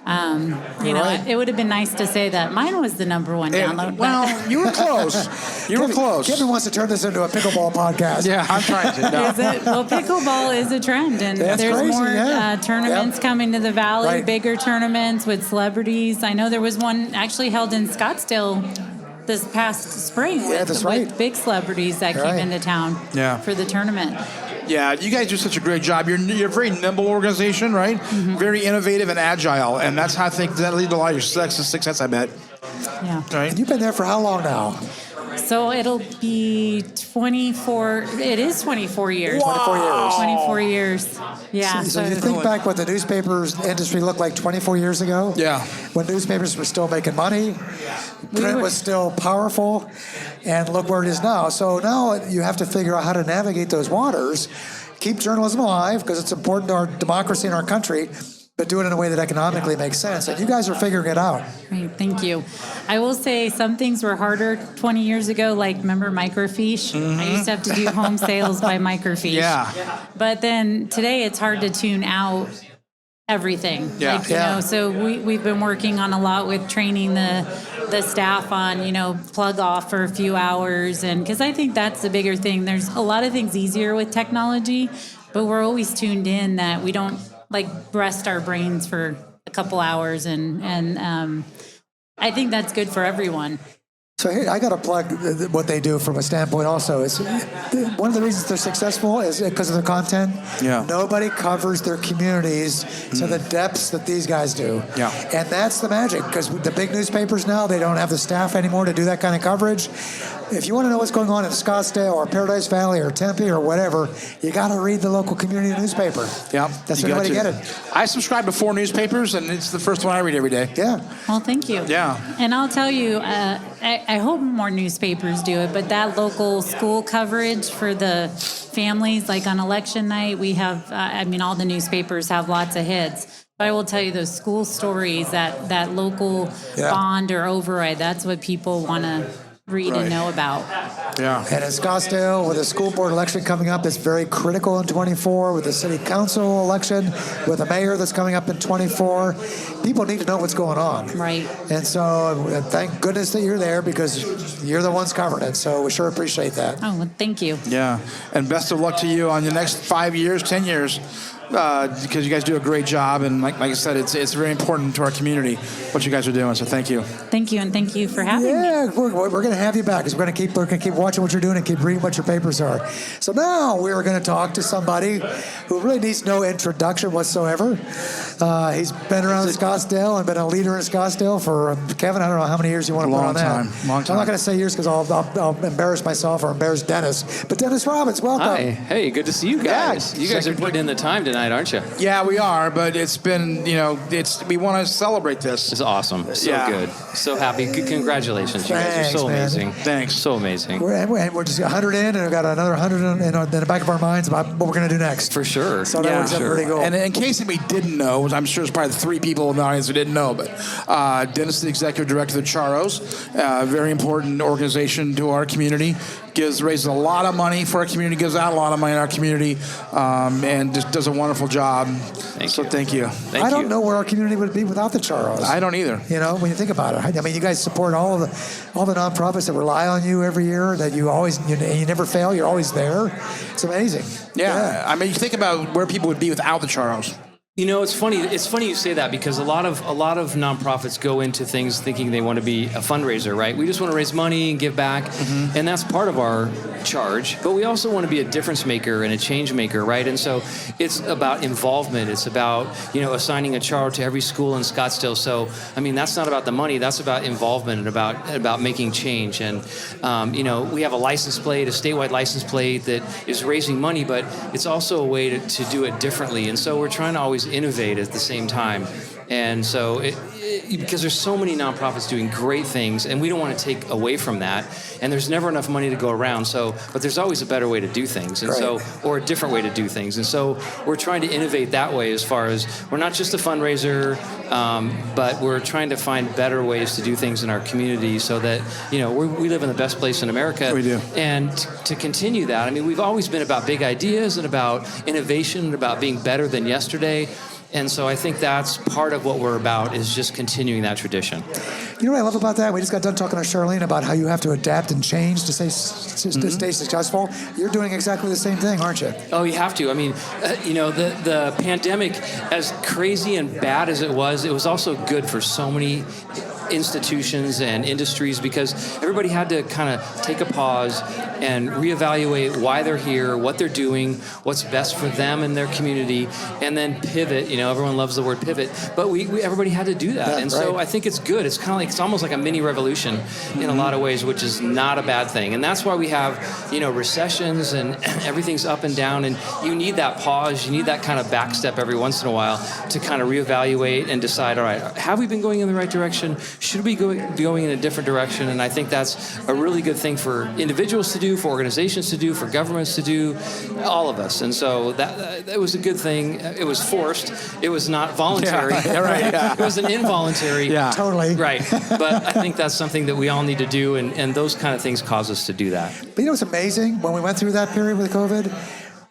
right. it would have been nice to say that mine was the number one download. Well, you were close. You were close. Kevin wants to turn this into a pickleball podcast. Yeah, I'm trying to. No. Well, pickleball is a trend, and That's there's crazy, more yeah. tournaments coming to the Valley, Right. bigger tournaments with celebrities. I know there was one actually held in Scottsdale this past spring with big celebrities that came into town for the tournament. Yeah, you guys do such a great job. You're a very nimble organization, right? Mm-hmm. Very innovative and agile, and that's how I think that leads to a lot of your success, I bet. Yeah. Right? And you've been there for how long now? So it'll be 24. It is 24 years. 24 years. 24 years. Yeah. So you think back what the newspapers industry looked like 24 years ago? Yeah. When newspapers were still making money, print was still powerful, and look where it is now. So now you have to figure out how to navigate those waters, keep journalism alive, because it's important to our democracy and our country, but do it in a way that economically makes sense. And you guys are figuring it out. Great, thank you. I will say some things were harder 20 years ago, like remember microfiche? Mm-hmm. I used to have to do home sales by microfiche. Yeah. But then today it's hard to tune out everything. Yeah. Like, you know, so we've been working on a lot with training the staff on, plug off for a few hours. And because I think that's the bigger thing. There's a lot of things easier with technology, but we're always tuned in that we don't rest our brains for a couple hours, and I think that's good for everyone. So hey, I got to plug what they do from a standpoint also. Is one of the reasons they're successful is because of their content. Yeah. Nobody covers their communities to the depths that these guys do. Yeah. And that's the magic, because the big newspapers now, they don't have the staff anymore to do that kind of coverage. If you want to know what's going on in Scottsdale or Paradise Valley or Tempe or whatever, you got to read the local community newspaper. Yeah. That's the only way to get it. I subscribe to 4 newspapers, and it's the first one I read every day. Yeah. Well, thank you. Yeah. And I'll tell you, I hope more newspapers do it, but that local school coverage for the families, like on election night, we have, all the newspapers have lots of hits. But I will tell you, those school stories, that local bond or override, that's what people want to read and know about. Yeah. And in Scottsdale, with the school board election coming up, that's very critical in 24, with the city council election, with the mayor that's coming up in 24, people need to know what's going on. Right. And so thank goodness that you're there, because you're the ones covering it. So we sure appreciate that. Oh, well, thank you. Yeah. And best of luck to you on your next 5 years, 10 years. Because you guys do a great job, and like I said, it's very important to our community what you guys are doing. So thank you. Thank you, and thank you for having me. Yeah, we're going to have you back, because we're going to keep watching what you're doing and keep reading what your papers are. So now we're going to talk to somebody who really needs no introduction whatsoever. He's been around Scottsdale and been a leader in Scottsdale for, Kevin, I don't know how many years you want to put on that. Long time. I'm not going to say years because I'll embarrass myself or embarrass Dennis. But Dennis Robbins, welcome. Hi. Hey, good to see you guys. Yeah. You guys are putting in the time tonight, aren't you? Yeah, we are, but it's been, we want to celebrate this. It's awesome. So Yeah. good. So happy. Congratulations. You guys Thanks, are so man. amazing. Thanks. So amazing. We're just 100 in, and we've got another 100 in the back of our minds about what we're going to do next. For sure. So that Yeah. works out pretty cool. And in case we didn't know, which I'm sure there's probably 3 people in the audience who didn't know, but Dennis is the executive director of the Charros, a very important organization to our community. Raises a lot of money for our community, gives out a lot of money in our community, and just does a wonderful job. Thank you. I don't know where our community would be without the Charros. I don't either. When you think about it, I mean, you guys support all the nonprofits that rely on you every year. That you never fail. You're always there. It's amazing. Yeah. I mean, you think about where people would be without the Charros. It's funny. It's funny you say that because a lot of nonprofits go into things thinking they want to be a fundraiser, right? We just want to raise money and give back, and that's part of our charge. But we also want to be a difference maker and a change maker, right? And so it's about involvement. It's about assigning a charo to every school in Scottsdale. So I mean, that's not about the money. That's about involvement and about making change. And we have a license plate, a statewide license plate that is raising money, but it's also a way to do it differently. And so we're trying to always innovate at the same time. And so because there's so many nonprofits doing great things, and we don't want to take away from that, and there's never enough money to go around, but there's always a better way to do things, and or a different way to do things. And so we're trying to innovate that way, as far as we're not just a fundraiser, but we're trying to find better ways to do things in our community, so that we live in the best place in America. We do. And to continue that, I mean, we've always been about big ideas and about innovation and about being better than yesterday. And so I think that's part of what we're about, is just continuing that tradition. You know what I love about that? We just got done talking to Charlene about how you have to adapt and change to stay successful. You're doing exactly the same thing, aren't you? Oh, you have to. I mean, the pandemic, as crazy and bad as it was also good for so many institutions and industries, because everybody had to kind of take a pause and reevaluate why they're here, what they're doing, what's best for them and their community, and then pivot. Everyone loves the word pivot, but everybody had to do that. Yeah, and so I think it's good. It's kind of like, it's almost like a mini revolution in a lot of ways, which is not a bad thing. And that's why we have, recessions and everything's up and down, and you need that pause. You need that kind of back step every once in a while to kind of reevaluate and decide, all right, have we been going in the right direction? Should we be going in a different direction? And I think that's a really good thing for individuals to do, for organizations to do, for governments to do, all of us. And so that was a good thing. It was forced. It was not voluntary. It was an involuntary. Yeah, totally. Right. But I think that's something that we all need to do, and those kind of things cause us to do that. But what's amazing? When we went through that period with COVID,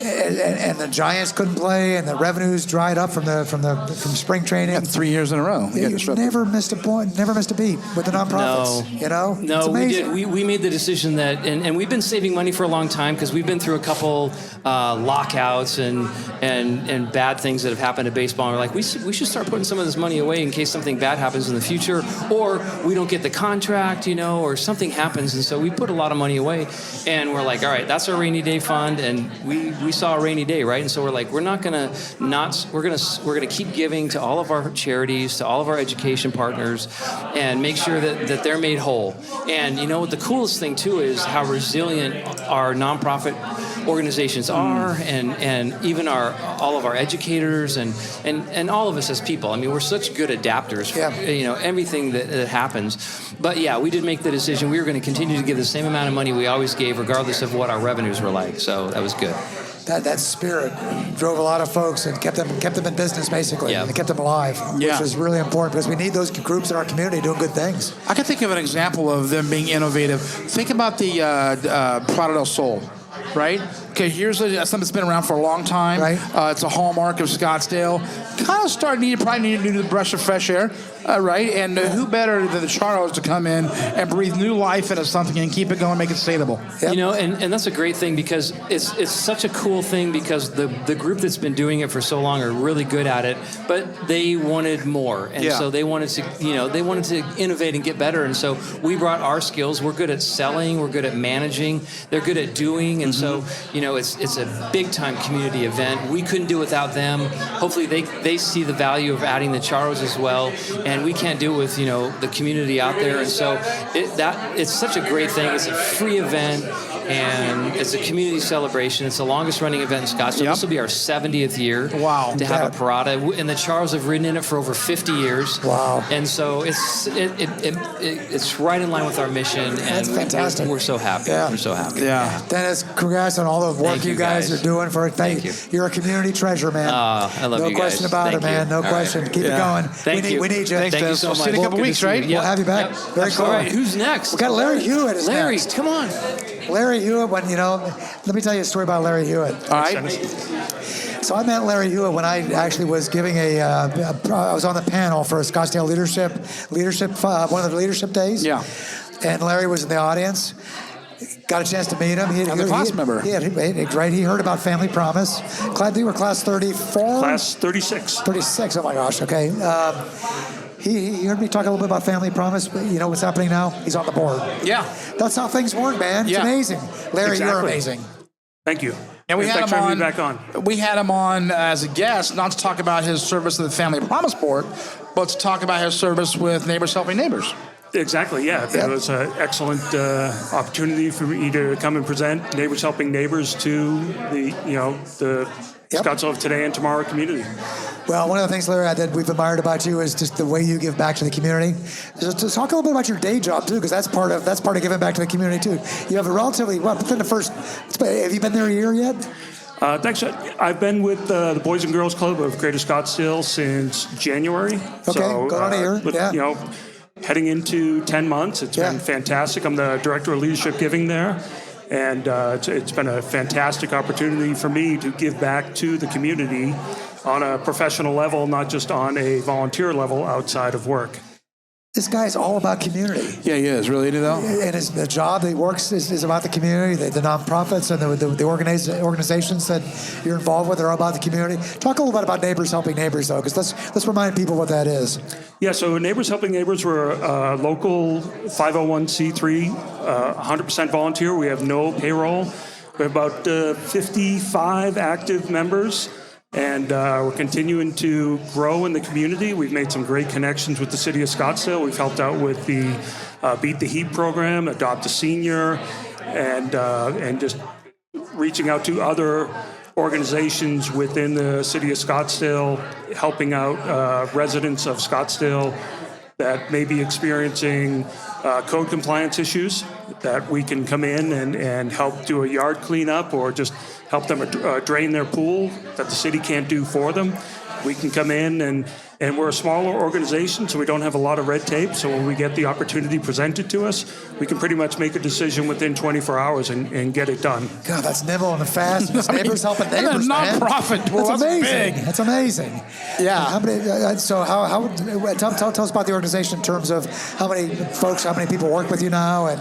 and the Giants couldn't play, and the revenues dried up from spring training. 3 years in a row. You never missed a point, never missed a beat with the nonprofits. No, we did. We made the decision that, and we've been saving money for a long time, because we've been through a couple lockouts and bad things that have happened to baseball. And we're like, we should start putting some of this money away in case something bad happens in the future, or we don't get the contract, or something happens. And so we put a lot of money away, and we're like, all right, that's our rainy day fund, and we saw a rainy day, right? And so we're like, we're gonna keep giving to all of our charities, to all of our education partners, and make sure that they're made whole. And what the coolest thing too is how resilient our nonprofit organizations are, and even all of our educators and all of us as people. I mean, we're such good adapters for everything that happens. But yeah, we did make the decision. We were going to continue to give the same amount of money we always gave, regardless of what our revenues were like. So that was good. That spirit drove a lot of folks and kept them in business, basically. Yeah. And kept them alive, which is really important, because we need those groups in our community doing good things. I can think of an example of them being innovative. Think about the Prado del Sol, right? Okay, here's something that's been around for a long time. Right. It's a hallmark of Scottsdale. Kind of probably need to do the breath of fresh air, right? And who better than the Charles to come in and breathe new life into something and keep it going, make it sustainable. You know, and that's a great thing because it's such a cool thing because the group that's been doing it for so long are really good at it, but they wanted more, and so they wanted to innovate and get better, and so we brought our skills. We're good at selling, we're good at managing, they're good at doing, and so it's a big time community event. We couldn't do it without them. Hopefully they see the value of adding the Charros as well, and we can't do it with the community out there, and so it's such a great thing. It's a free event, and it's a community celebration. It's the longest running event in Scottsdale. This will be our 70th year. Wow. To have a parada, and the Charros have ridden in it for over 50 years. Wow. And so it's right in line with our mission, and That's fantastic. We're so happy. Yeah. We're so happy. Yeah. Dennis, congrats on all the work Thank you you, guys guys. are doing for it. Thank you. You're a community treasure, man. I love no you guys. question about Thank it, man. you. No All right. question. Keep it going. Thank you. We need you. Thanks, Thank you Dennis. so We'll much. see you in a couple Good to weeks, see you. right? We'll have you back. Very cool. All right, who's next? We got Larry Hewitt. Is Larry, next. come on. Larry Hewitt, let me tell you a story about Larry Hewitt. All right. So I met Larry Hewitt when I actually was giving I was on the panel for a Scottsdale leadership, one of the leadership days. Yeah. And Larry was in the audience. Got a chance to meet him. As a class member. Right. He heard about Family Promise. You were class 34? Class 36. 36, oh my gosh, okay. He heard me talk a little bit about Family Promise. You know what's happening now? He's on the board. Yeah. That's how things work, man. It's Yeah. amazing. Larry, you're Exactly. amazing. Thank you. And we had thanks him for on. having me back on. We had him on as a guest, not to talk about his service to the Family Promise Board, but to talk about his service with Neighbors Helping Neighbors. Exactly, yeah. It was an excellent opportunity for me to come and present Neighbors Helping Neighbors to the Scottsdale of today and tomorrow community. Well, one of the things, Larry, that we've admired about you is just the way you give back to the community. Just talk a little bit about your day job too, because that's part of giving back to the community too. You have a relatively within the first. Have you been there a year yet? Thanks. I've been with the Boys and Girls Club of Greater Scottsdale since January. Okay, going on a year. Yeah. Heading into 10 months. It's been fantastic. I'm the Director of Leadership Giving there. And it's been a fantastic opportunity for me to give back to the community on a professional level, not just on a volunteer level outside of work. This guy's all about community. Yeah, he is. Really, though. And the job that he works is about the community. The nonprofits and the organizations that you're involved with are all about the community. Talk a little bit about Neighbors Helping Neighbors, though, because let's remind people what that is. Yeah, so Neighbors Helping Neighbors, we're a local 501c3, 100% volunteer. We have no payroll. We have about 55 active members. And we're continuing to grow in the community. We've made some great connections with the city of Scottsdale. We've helped out with the Beat the Heat program, Adopt a Senior, and just reaching out to other organizations within the city of Scottsdale, helping out residents of Scottsdale that may be experiencing code compliance issues, that we can come in and help do a yard cleanup or just help them drain their pool that the city can't do for them. We can come in and we're a smaller organization, so we don't have a lot of red tape. So when we get the opportunity presented to us, we can pretty much make a decision within 24 hours and get it done. God, that's nimble and fast. It's Neighbors Helping And a Neighbors, man. nonprofit. Well, That's that's amazing. big. That's amazing. Yeah. How many? Tell us about the organization in terms of how many people work with you now, and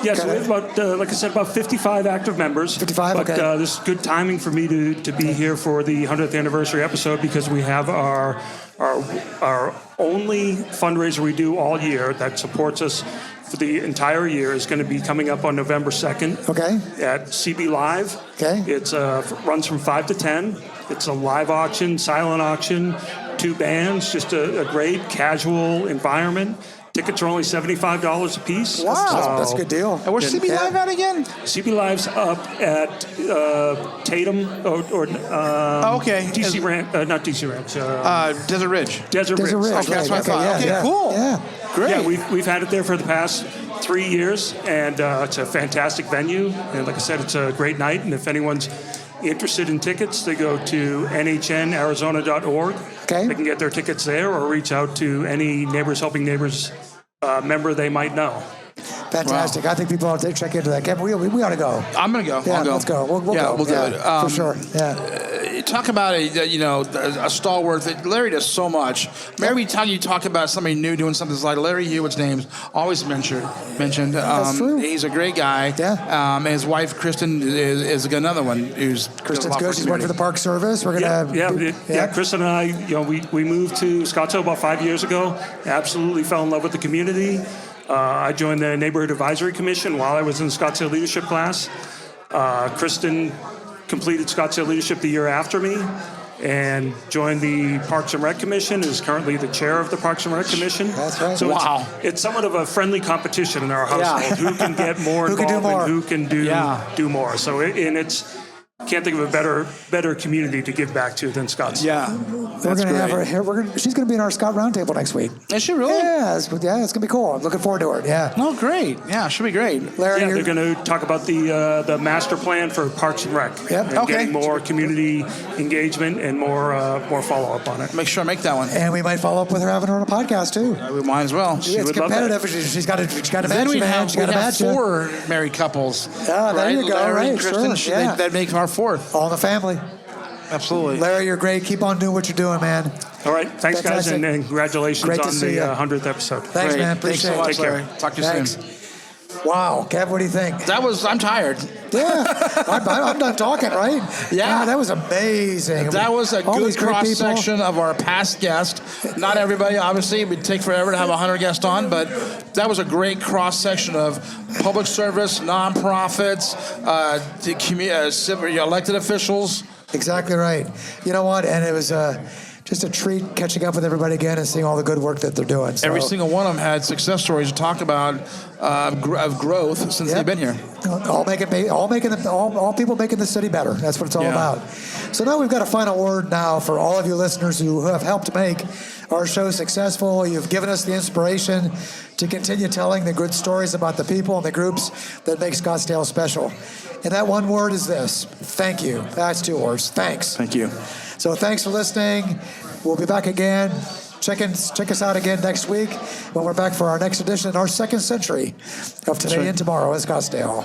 Yes, we have about, like I said, about 55 active members. 55, but, okay. This is good timing for me to be here for the 100th anniversary episode because we have our only fundraiser we do all year that supports us for the entire year is going to be coming up on November 2nd. Okay. At CB Live. Okay. It's runs from 5 to 10. It's a live auction, silent auction, 2 bands, just a great casual environment. Tickets are only $75 a piece. Wow, that's a good deal. And where's CB Live at again? CB Live's up at Tatum okay. DC Ranch, not DC Ranch. Desert Ridge. Desert Ridge. Ridge. Okay, that's what I thought. yeah, Okay, yeah. cool. Yeah. Great. Yeah, we've had it there for the past 3 years, and it's a fantastic venue. And like I said, it's a great night. And if anyone's interested in tickets, they go to nhnArizona.org. Okay. They can get their tickets there or reach out to any Neighbors Helping Neighbors member they might know. Fantastic. I think people ought to check into that. Kevin, we ought to go. I'm going to go. Yeah, I'll go. let's go. We'll go. We'll do it. For sure. Yeah. Talk about a stalwart. That Larry does so much. Every time you talk about somebody new doing something, it's like Larry Hewitt's name's always mentioned. That's true. He's a great guy. Yeah. His wife Kristen is another one who's Kristen's good. She's working for the Park Service. We're gonna. Kristen and I, we moved to Scottsdale about 5 years ago. Absolutely fell in love with the community. I joined the Neighborhood Advisory Commission while I was in Scottsdale leadership class. Kristen completed Scottsdale leadership the year after me and joined the Parks and Rec Commission, is currently the chair of the Parks and Rec Commission. That's right. So it's somewhat of a friendly competition in our household. Who can get more Who can do involved more? and who can do more. So can't think of a better community to give back to than Scottsdale. Yeah. We're going to have her here. She's going to be in our Scott Roundtable next week. Is she really? Yeah, it's going to be cool. I'm looking forward to it. Yeah. Oh, great. Yeah, should be great. Larry, they're going to talk about the master plan for Parks and Rec. Yep. And Okay. getting more community engagement and more follow-up on it. Make sure I make that one. and we might follow up with her having her on a podcast too. We might as well. It's would love that. competitive. She's got to Then match we'd you, man. have, She's got to match you. 4 married couples. Yeah, there you go. Larry Right, and Kristen, sure, yeah. that'd make our 4th. All in the family. Absolutely. Larry, you're great. Keep on doing what you're doing, man. All right. Thanks, guys, Fantastic. and congratulations Great to on see the ya. 100th episode. Thanks, Great. man. Thanks Appreciate so it. much, Take care. Larry. Talk to you Thanks. soon. Wow, Kev, what do you think? I'm tired. Yeah, I'm done talking, right? Yeah. God, that was amazing. That was a All good these great people. cross-section of our past guests. Not everybody, obviously. It would take forever to have 100 guests on, but that was a great cross-section of public service, nonprofits, elected officials. Exactly right. You know what? And it was just a treat catching up with everybody again and seeing all the good work that they're doing. So, Every single one of them had success stories to talk about of growth since they've been here. all people making the city better. That's what it's all Yeah. about. So now we've got a final word now for all of you listeners who have helped make our show successful. You've given us the inspiration to continue telling the good stories about the people and the groups that make Scottsdale special. And that one word is this: thank you. That's 2 words. Thanks. Thank you. So thanks for listening. We'll be back again. Check us out again next week when we're back for our next edition, our second century of Today and Tomorrow in Scottsdale.